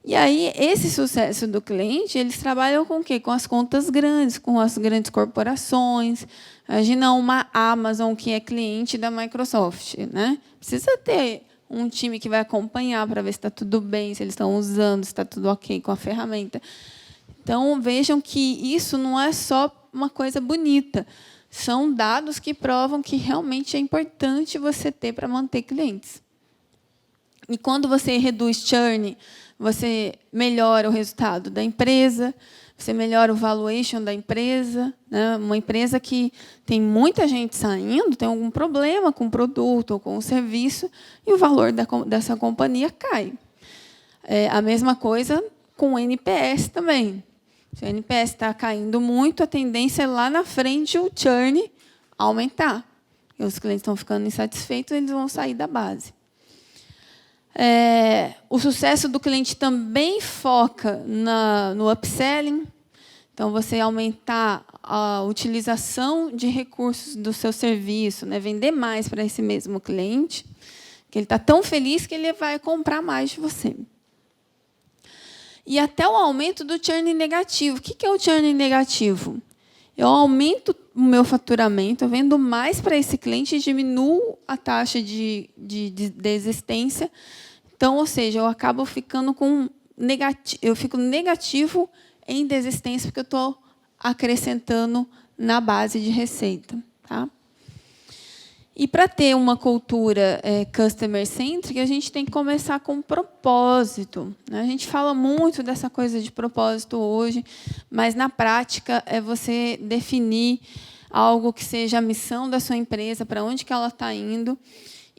S1: E aí, esse sucesso do cliente, eles trabalham com o quê? Com as contas grandes, com as grandes corporações. Imagina uma Amazon que é cliente da Microsoft, né? Precisa ter um time que vai acompanhar para ver se está tudo bem, se eles estão usando, se está tudo ok com a ferramenta. Então, vejam que isso não é só uma coisa bonita. São dados que provam que realmente é importante você ter para manter clientes. E quando você reduz churn, você melhora o resultado da empresa, você melhora o valuation da empresa. Né? Uma empresa que tem muita gente saindo, tem algum problema com o produto ou com o serviço, e o valor dessa companhia cai. A mesma coisa com o NPS também. Se o NPS está caindo muito, a tendência é lá na frente o churn aumentar. E os clientes estão ficando insatisfeitos, eles vão sair da base. O sucesso do cliente também foca no upselling. Então, você aumentar a utilização de recursos do seu serviço, né? Vender mais para esse mesmo cliente, que ele está tão feliz que ele vai comprar mais de você. E até o aumento do churn negativo. O que é o churn negativo? É o aumento o meu faturamento, eu vendo mais para esse cliente e diminuo a taxa de desistência. Então, ou seja, eu acabo ficando eu fico negativo em desistência, porque eu estou acrescentando na base de receita. Tá? E para ter uma cultura customer-centric, a gente tem que começar com propósito. Né? A gente fala muito dessa coisa de propósito hoje, mas, na prática, é você definir algo que seja a missão da sua empresa, para onde que ela está indo.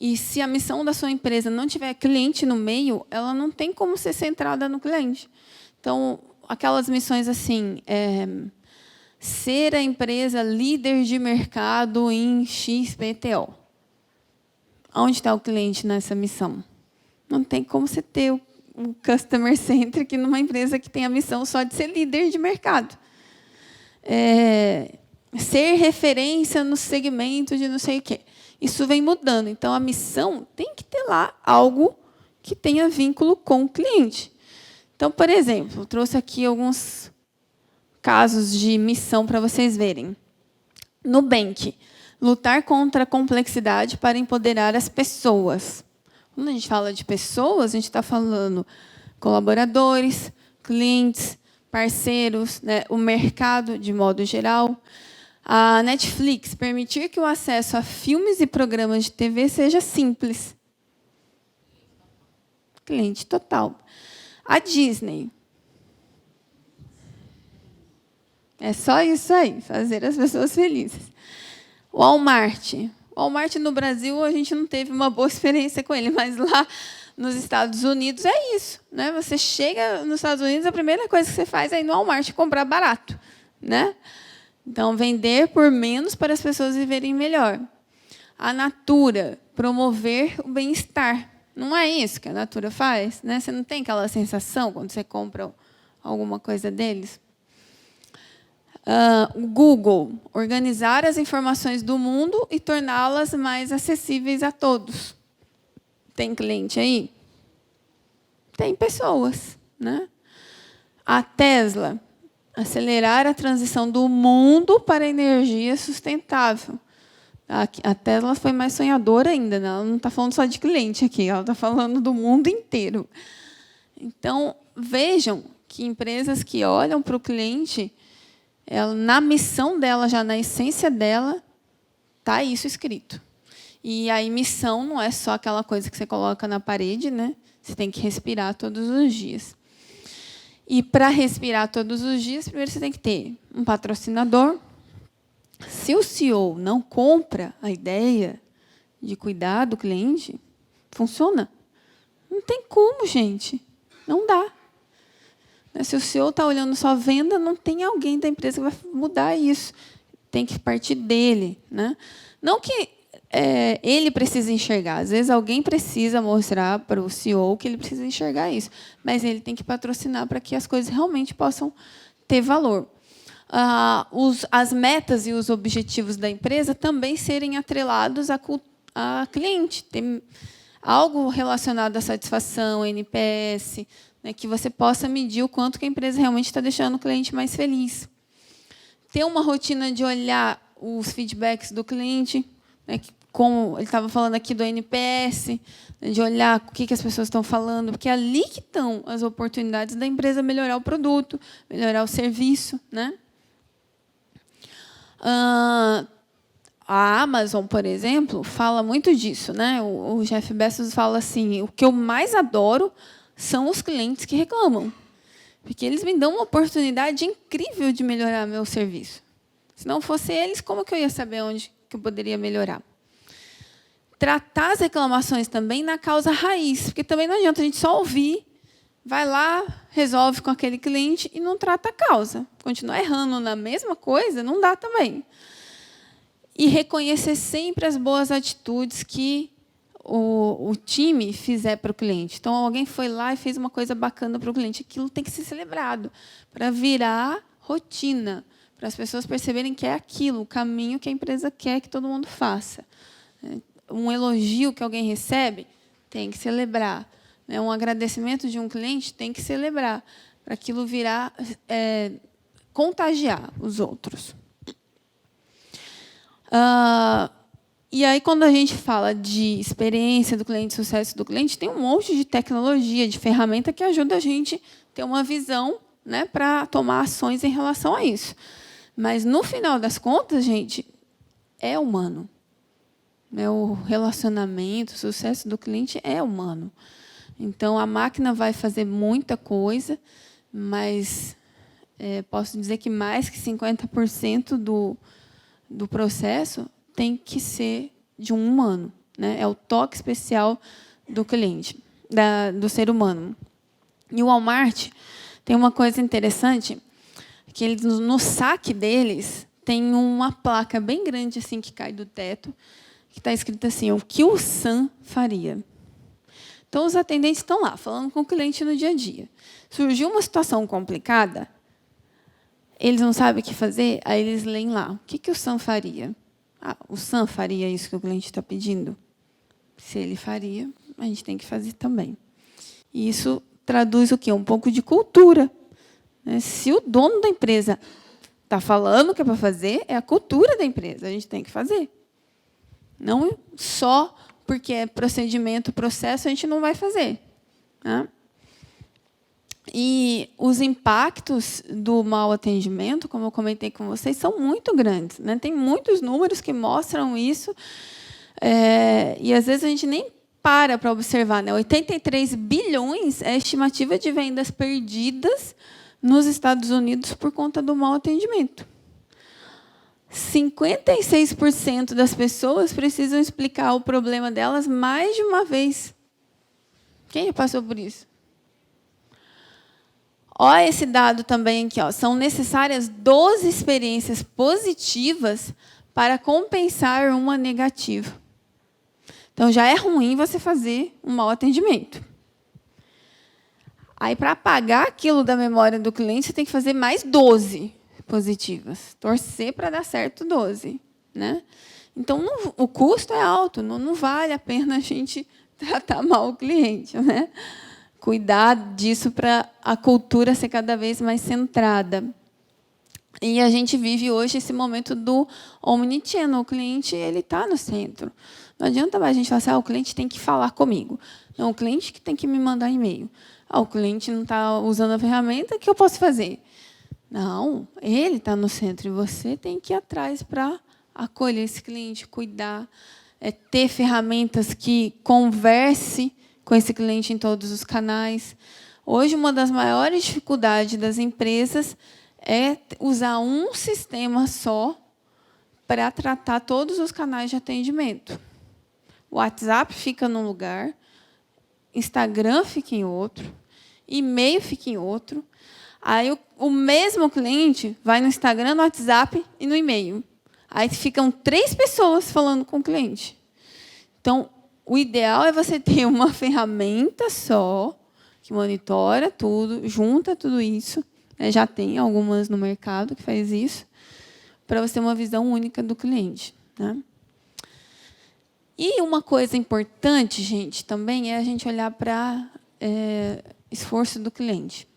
S1: E, se a missão da sua empresa não tiver cliente no meio, ela não tem como ser centrada no cliente. Então, aquelas missões assim... ser a empresa líder de mercado em XPTO. Onde está o cliente nessa missão? Não tem como você ter o customer centric numa empresa que tem a missão só de ser líder de mercado. Ser referência no segmento de não sei o quê. Isso vem mudando. Então, a missão tem que ter lá algo que tenha vínculo com o cliente. Então, por exemplo, eu trouxe aqui alguns casos de missão para vocês verem. Nubank, lutar contra a complexidade para empoderar as pessoas. Quando a gente fala de pessoas, a gente está falando colaboradores, clientes, parceiros, né, o mercado de modo geral. A Netflix, permitir que o acesso a filmes e programas de TV seja simples. Cliente total. A Disney. É só isso aí, fazer as pessoas felizes. O Walmart. O Walmart no Brasil, a gente não teve uma boa experiência com ele, mas lá nos Estados Unidos é isso. Né? Você chega nos Estados Unidos, a primeira coisa que você faz é ir no Walmart comprar barato. Né? Então, vender por menos para as pessoas viverem melhor. A Natura, promover o bem-estar. Não é isso que a Natura faz? Né? Você não tem aquela sensação quando você compra alguma coisa deles? O Google, organizar as informações do mundo e torná-las mais acessíveis a todos. Tem cliente aí? Tem pessoas. Né? A Tesla, acelerar a transição do mundo para a energia sustentável. A Tesla foi mais sonhadora ainda. Né? Ela não está falando só de cliente aqui, ela está falando do mundo inteiro. Então, vejam que empresas que olham para o cliente... na missão dela, já na essência dela, está isso escrito. E aí, missão não é só aquela coisa que você coloca na parede, né? Você tem que respirar todos os dias. E, para respirar todos os dias, primeiro você tem que ter um patrocinador. Se o CEO não compra a ideia de cuidar do cliente, funciona? Não tem como, gente. Não dá. Se o CEO está olhando só venda, não tem alguém da empresa que vai mudar isso. Tem que partir dele. Né? Não que ele precise enxergar. Às vezes, alguém precisa mostrar para o CEO que ele precisa enxergar isso. Mas ele tem que patrocinar para que as coisas realmente possam ter valor. As metas e os objetivos da empresa também serem atrelados a cliente. Tem algo relacionado à satisfação, NPS, né, que você possa medir o quanto que a empresa realmente está deixando o cliente mais feliz. Ter uma rotina de olhar os feedbacks do cliente, né, como ele estava falando aqui do NPS, né, de olhar o que as pessoas estão falando, porque é ali que estão as oportunidades da empresa melhorar o produto, melhorar o serviço. Né? A Amazon, por exemplo, fala muito disso. Né? O Jeff Bezos fala assim, o que eu mais adoro são os clientes que reclamam, porque eles me dão uma oportunidade incrível de melhorar meu serviço. Se não fosse eles, como que eu ia saber onde que eu poderia melhorar? Tratar as reclamações também na causa raiz, porque também não adianta a gente só ouvir, vai lá, resolve com aquele cliente e não trata a causa. Continuar errando na mesma coisa, não dá também. E reconhecer sempre as boas atitudes que o time fizer para o cliente. Então, alguém foi lá e fez uma coisa bacana para o cliente. Aquilo tem que ser celebrado, para virar rotina, para as pessoas perceberem que é aquilo, o caminho que a empresa quer que todo mundo faça. Um elogio que alguém recebe, tem que celebrar. Um agradecimento de um cliente, tem que celebrar, para aquilo virar, contagiar os outros. E aí, quando a gente fala de experiência do cliente, sucesso do cliente, tem um monte de tecnologia, de ferramenta que ajuda a gente a ter uma visão, né, para tomar ações em relação a isso. Mas, no final das contas, gente, é humano. O relacionamento, o sucesso do cliente é humano. Então, a máquina vai fazer muita coisa, mas posso dizer que mais que 50% do processo tem que ser de um humano, né? É o toque especial do cliente, do ser humano. E o Walmart tem uma coisa interessante, que eles, no saque deles tem uma placa bem grande assim que cai do teto, que está escrito assim: o que o Sam faria. Então, os atendentes estão lá, falando com o cliente no dia a dia. Surgiu uma situação complicada, eles não sabem o que fazer, aí eles leem lá: o que o Sam faria? O Sam faria isso que o cliente está pedindo? Se ele faria, a gente tem que fazer também. E isso traduz o quê? Um pouco de cultura. Se o dono da empresa está falando que é para fazer, é a cultura da empresa, a gente tem que fazer. Não só porque é procedimento, processo, a gente não vai fazer. Né? E os impactos do mau atendimento, como eu comentei com vocês, são muito grandes. Né? Tem muitos números que mostram isso, e, às vezes, a gente nem para observar. Né? 83 bilhões é a estimativa de vendas perdidas nos Estados Unidos por conta do mau atendimento. 56% das pessoas precisam explicar o problema delas mais de uma vez. Quem já passou por isso? Olha esse dado também aqui. São necessárias 12 experiências positivas para compensar uma negativa. Então, já é ruim você fazer um mau atendimento. Aí, para apagar aquilo da memória do cliente, você tem que fazer mais 12 positivas. Torcer para dar certo 12. Né? Então, o custo é alto, não vale a pena a gente tratar mal o cliente. Né? Cuidar disso para a cultura ser cada vez mais centrada. E a gente vive hoje esse momento do omnichannel. O cliente está no centro. Não adianta mais a gente falar assim: o cliente tem que falar comigo. Não, o cliente que tem que me mandar e-mail. O cliente não está usando a ferramenta, o que eu posso fazer? Não, ele está no centro e você tem que ir atrás para acolher esse cliente, cuidar, ter ferramentas que converse com esse cliente em todos os canais. Hoje, uma das maiores dificuldades das empresas é usar um sistema só para tratar todos os canais de atendimento. O WhatsApp fica num lugar, Instagram fica em outro, e-mail fica em outro. Aí o mesmo cliente vai no Instagram, no WhatsApp e no e-mail. Aí ficam 3 pessoas falando com o cliente. Então, o ideal é você ter uma ferramenta só, que monitora tudo, junta tudo isso. Já tem algumas no mercado que faz isso, para você ter uma visão única do cliente. Né? E uma coisa importante, gente, também é a gente olhar para esforço do cliente.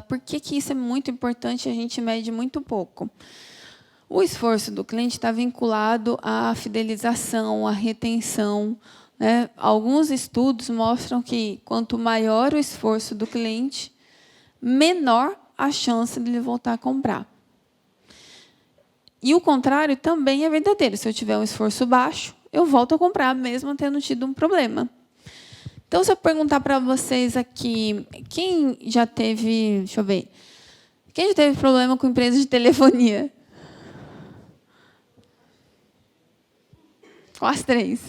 S1: Por que isso é muito importante e a gente mede muito pouco? O esforço do cliente está vinculado à fidelização, à retenção. Né? Alguns estudos mostram que, quanto maior o esforço do cliente, menor a chance de ele voltar a comprar. E o contrário também é verdadeiro. Se eu tiver um esforço baixo, eu volto a comprar, mesmo tendo tido um problema. Então, se eu perguntar para vocês aqui, quem já teve, deixa eu ver, quem já teve problema com empresa de telefonia? Quase 3.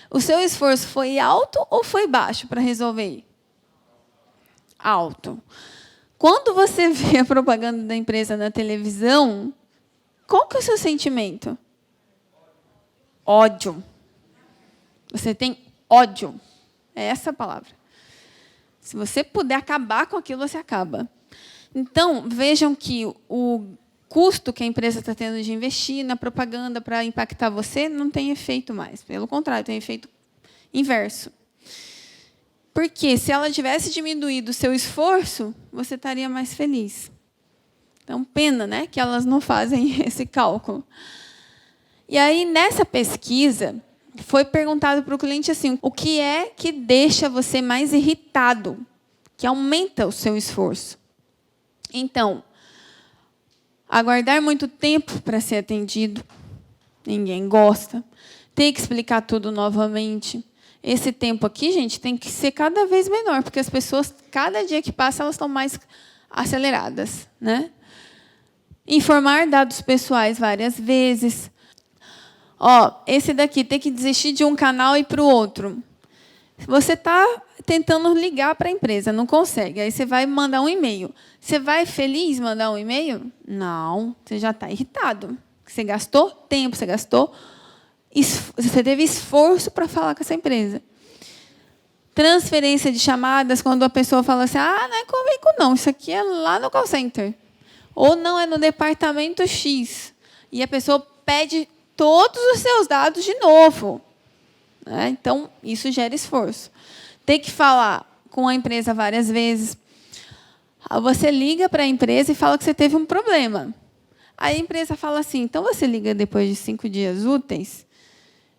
S1: O seu esforço foi alto ou foi baixo para resolver? Alto. Quando você vê a propaganda da empresa na televisão, qual que é o seu sentimento? Ódio. Você tem ódio. É essa a palavra. Se você puder acabar com aquilo, você acaba. Então, vejam que o custo que a empresa está tendo de investir na propaganda para impactar você não tem efeito mais. Pelo contrário, tem efeito inverso. Porque se ela tivesse diminuído o seu esforço, você estaria mais feliz. Então, pena, né, que elas não fazem esse cálculo. E aí, nessa pesquisa, foi perguntado para o cliente assim, o que é que deixa você mais irritado, que aumenta o seu esforço? Então, aguardar muito tempo para ser atendido, ninguém gosta. Ter que explicar tudo novamente. Esse tempo aqui, gente, tem que ser cada vez menor, porque as pessoas, cada dia que passa, elas estão mais aceleradas, né? Informar dados pessoais várias vezes. Esse daqui, ter que desistir de um canal e ir para o outro. Você está tentando ligar para a empresa, não consegue. Aí você vai mandar um e-mail. Você vai feliz mandar um e-mail? Não, você já está irritado. Você gastou tempo, você teve esforço para falar com essa empresa. Transferência de chamadas, quando a pessoa fala assim, não é comigo não, isso aqui é lá no call center. Ou não, é no departamento X. E a pessoa pede todos os seus dados de novo. Então, isso gera esforço. Ter que falar com a empresa várias vezes. Você liga para a empresa e fala que você teve um problema. Aí a empresa fala assim, então você liga depois de 5 dias úteis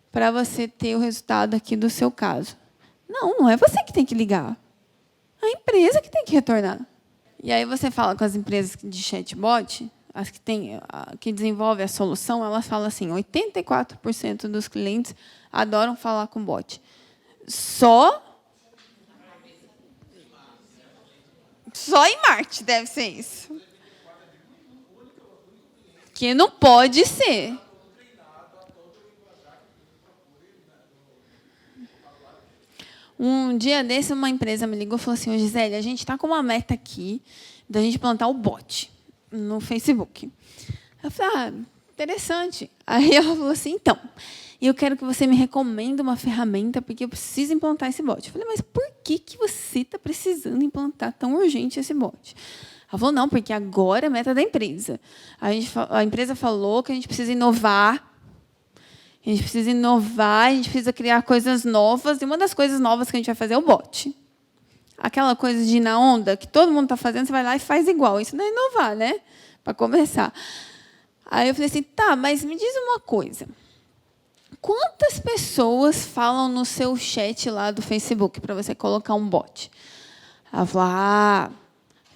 S1: para você ter o resultado aqui do seu caso. Não é você que tem que ligar. A empresa que tem que retornar. E aí você fala com as empresas de chatbot, as que desenvolvem a solução, elas falam assim, 84% dos clientes adoram falar com bot. Só em Marte deve ser isso. Que não pode ser. Um dia desse, uma empresa me ligou e falou assim, Gisele, a gente está com uma meta aqui da gente implantar o bot no Facebook. Eu falei, interessante. Aí ela falou assim, então, eu quero que você me recomende uma ferramenta, porque eu preciso implantar esse bot. Eu falei, mas por que você está precisando implantar tão urgente esse bot? Ela falou, não, porque agora é a meta da empresa. A empresa falou que a gente precisa inovar, a gente precisa criar coisas novas, e uma das coisas novas que a gente vai fazer é o bot. Aquela coisa de ir na onda, que todo mundo está fazendo, você vai lá e faz igual. Isso não é inovar, né? Para começar. Aí eu falei assim, tá, mas me diz uma coisa. Quantas pessoas falam no seu chat lá do Facebook para você colocar um bot? Ela falou,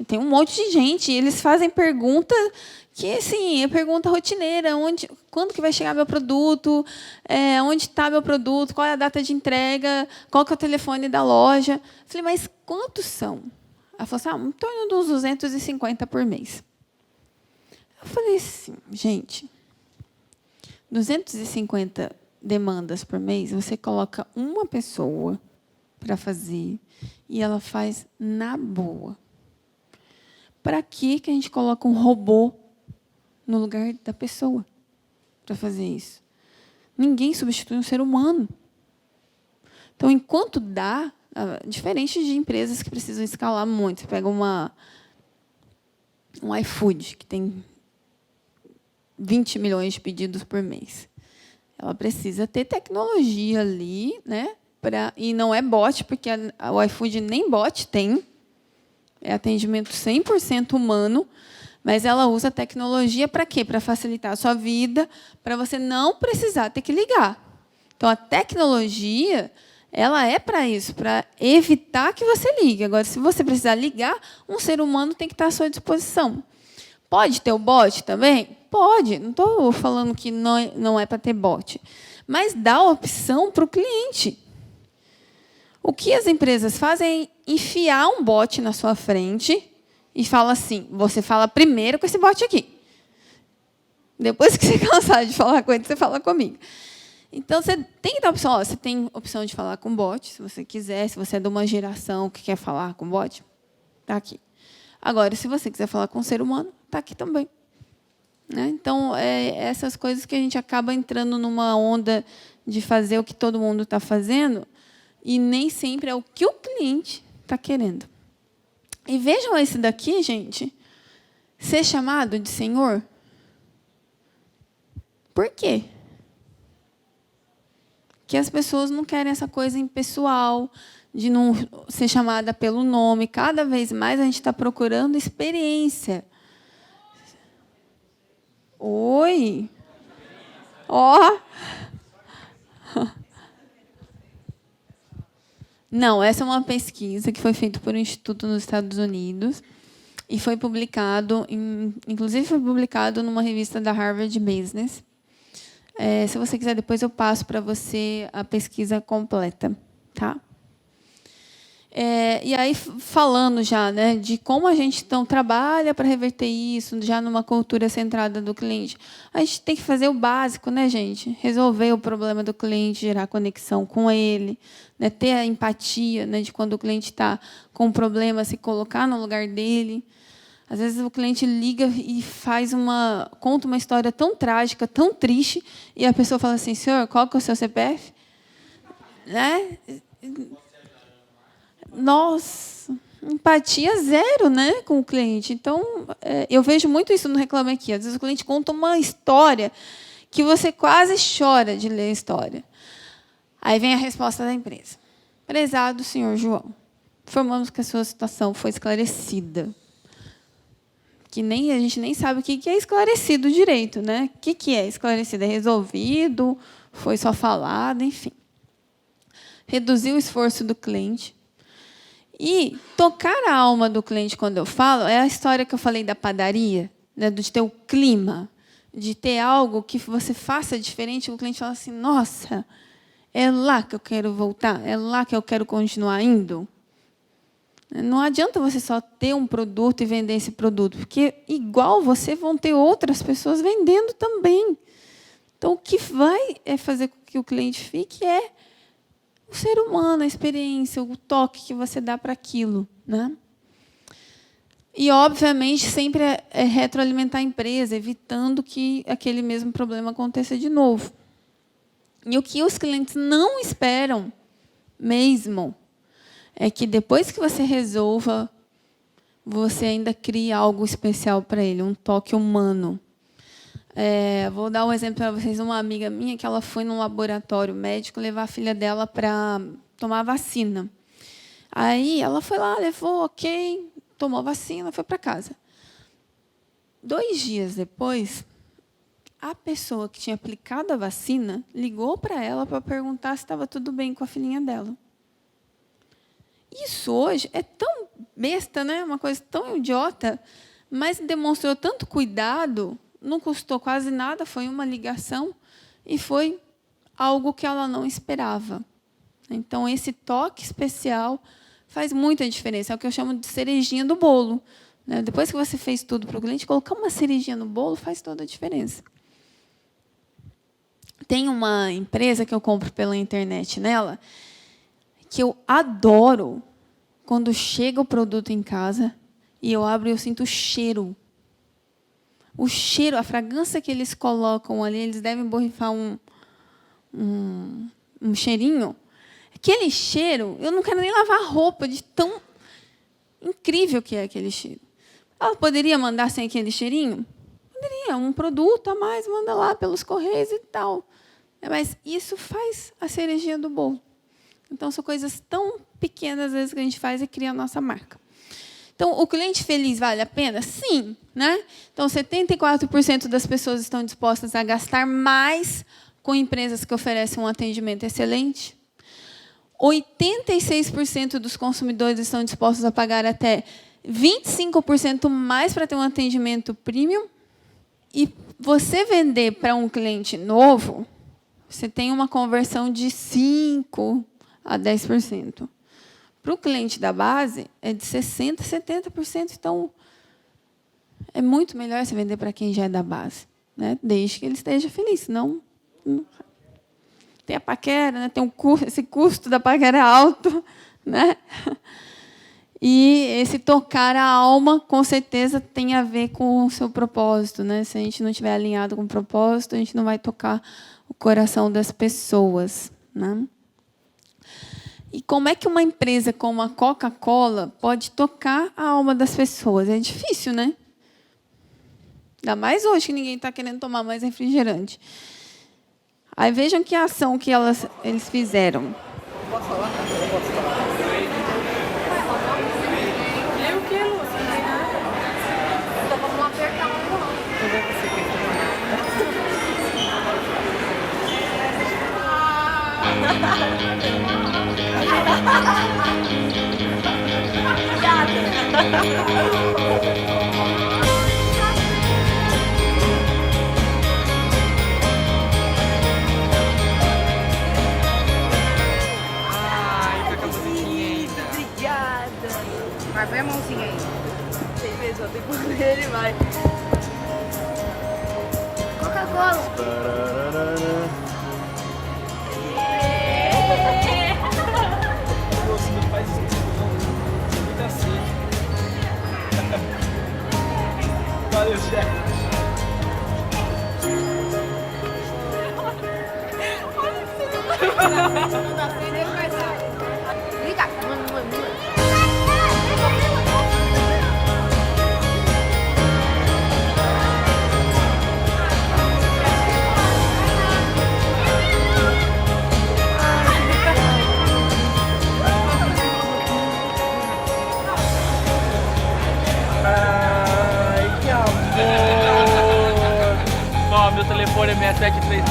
S1: tem um monte de gente, e eles fazem pergunta que, assim, é pergunta rotineira, quando que vai chegar meu produto, onde está meu produto, qual é a data de entrega, qual que é o telefone da loja. Eu falei, mas quantos são? Ela falou assim, em torno de uns 250 por mês. Eu falei assim, gente, 250 demandas por mês, você coloca uma pessoa para fazer e ela faz na boa. Para que a gente coloca um robô no lugar da pessoa para fazer isso? Ninguém substitui um ser humano. Então, enquanto dá, diferente de empresas que precisam escalar muito, você pega um iFood, que tem 20 milhões de pedidos por mês. Ela precisa ter tecnologia ali, né? E não é bot, porque o iFood nem bot tem. É atendimento 100% humano, mas ela usa tecnologia para quê? Para facilitar a sua vida, para você não precisar ter que ligar. Então, a tecnologia, ela é para isso, para evitar que você ligue. Agora, se você precisar ligar, um ser humano tem que estar à sua disposição. Pode ter o bot também? Pode. Não estou falando que não é para ter bot. Mas dá a opção para o cliente. O que as empresas fazem é enfiar um bot na sua frente e fala assim, você fala primeiro com esse bot aqui. Depois que você cansar de falar com ele, você fala comigo. Então, você tem que dar opção. Você tem opção de falar com bot, se você quiser. Se você é de uma geração que quer falar com bot, está aqui. Agora, se você quiser falar com um ser humano, está aqui também. Né? Então, essas coisas que a gente acaba entrando numa onda de fazer o que todo mundo está fazendo, e nem sempre é o que o cliente está querendo. E vejam esse daqui, gente. Ser chamado de Senhor. Por quê? Que as pessoas não querem essa coisa impessoal, de não ser chamada pelo nome. Cada vez mais a gente está procurando experiência. Oi. Ó. Não, essa é uma pesquisa que foi feita por um instituto nos Estados Unidos e foi publicado, inclusive foi publicado numa revista da Harvard Business. Se você quiser, depois eu passo para você a pesquisa completa, tá? E aí, falando já, né, de como a gente então trabalha para reverter isso, já numa cultura centrada do cliente, a gente tem que fazer o básico, né, gente? Resolver o problema do cliente, gerar conexão com ele, né, ter a empatia, né, de quando o cliente está com um problema, se colocar no lugar dele. Às vezes o cliente liga e conta uma história tão trágica, tão triste, e a pessoa fala assim: senhor, qual que é o seu CPF? Né? Nossa, empatia zero, né, com o cliente. Então, eu vejo muito isso no Reclame Aqui. Às vezes o cliente conta uma história que você quase chora de ler a história. Aí vem a resposta da empresa. Prezado senhor João, informamos que a sua situação foi esclarecida. Que a gente nem sabe o que é esclarecido direito, né? O que é esclarecido? É resolvido? Foi só falado? Enfim. Reduzir o esforço do cliente. E tocar a alma do cliente, quando eu falo, é a história que eu falei da padaria, né? De ter o clima, de ter algo que você faça diferente, o cliente fala assim: nossa, é lá que eu quero voltar, é lá que eu quero continuar indo. Não adianta você só ter um produto e vender esse produto, porque, igual você, vão ter outras pessoas vendendo também. Então, o que vai fazer com que o cliente fique é o ser humano, a experiência, o toque que você dá para aquilo, né? E, obviamente, sempre é retroalimentar a empresa, evitando que aquele mesmo problema aconteça de novo. E o que os clientes não esperam mesmo é que, depois que você resolva, você ainda crie algo especial para ele, um toque humano. Vou dar um exemplo para vocês. Uma amiga minha, que ela foi num laboratório médico levar a filha dela para tomar vacina. Aí ela foi lá, levou, ok, tomou a vacina, foi para casa. 2 dias depois, a pessoa que tinha aplicado a vacina ligou para ela para perguntar se estava tudo bem com a filhinha dela. Isso hoje é tão besta, né? Uma coisa tão idiota, mas demonstrou tanto cuidado, não custou quase nada, foi uma ligação e foi algo que ela não esperava. Então, esse toque especial faz muita diferença. É o que eu chamo de cerejinha do bolo, né? Depois que você fez tudo para o cliente, colocar uma cerejinha no bolo faz toda a diferença. Tem uma empresa que eu compro pela internet nela, que eu adoro quando chega o produto em casa e eu abro e eu sinto o cheiro. O cheiro, a fragrância que eles colocam ali, eles devem borrifar um cheirinho. Aquele cheiro, eu não quero nem lavar a roupa, de tão incrível que é aquele cheiro. Ela poderia mandar sem aquele cheirinho? Poderia, um produto a mais, manda lá pelos correios e tal. Mas isso faz a cerejinha do bolo. Então, são coisas tão pequenas, às vezes, que a gente faz e cria a nossa marca. Então, o cliente feliz vale a pena? Sim, né? Então, 74% das pessoas estão dispostas a gastar mais com empresas que oferecem um atendimento excelente. 86% dos consumidores estão dispostos a pagar até 25% mais para ter um atendimento premium. E você vender para um cliente novo, você tem uma conversão de 5% a 10%. Para o cliente da base, é de 60% a 70%. Então, é muito melhor você vender para quem já é da base, né? Desde que ele esteja feliz. Senão, tem a paquera, né? Tem esse custo da paquera alto, né? E esse tocar a alma, com certeza, tem a ver com o seu propósito, né? Se a gente não estiver alinhado com o propósito, a gente não vai tocar o coração das pessoas, né? E como é que uma empresa como a Coca-Cola pode tocar a alma das pessoas? É difícil, né? Ainda mais hoje que ninguém está querendo tomar mais refrigerante. Aí vejam que ação que eles fizeram.
S2: Posso falar? Eu posso falar.
S3: Eu quero, assim, né? Então vamos apertar um pouco.
S2: Eu vou você quer tomar. Ai, tá com a musiquinha ainda.
S3: Obrigada. Vai, põe a mãozinha aí. Tem vezes, ó, tem por ele, vai. Coca-Cola.
S2: Você não faz isso, não. Muito assim. Valeu, chefe.
S3: Liga.
S2: Ai, que amor. Ó, meu telefone é 673.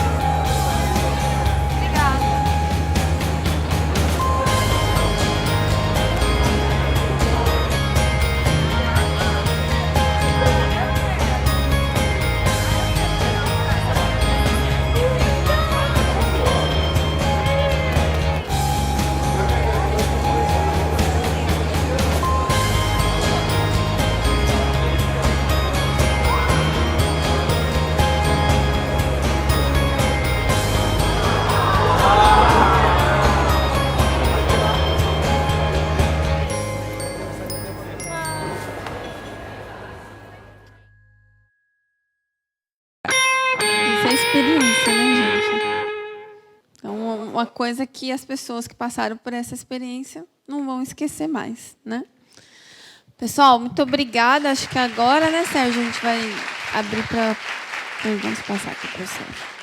S1: Isso é experiência, né, gente? Então, uma coisa que as pessoas que passaram por essa experiência não vão esquecer mais, né? Pessoal, muito obrigada. Acho que agora, né, Sérgio, a gente vai abrir para... Vamos passar aqui para o Sérgio.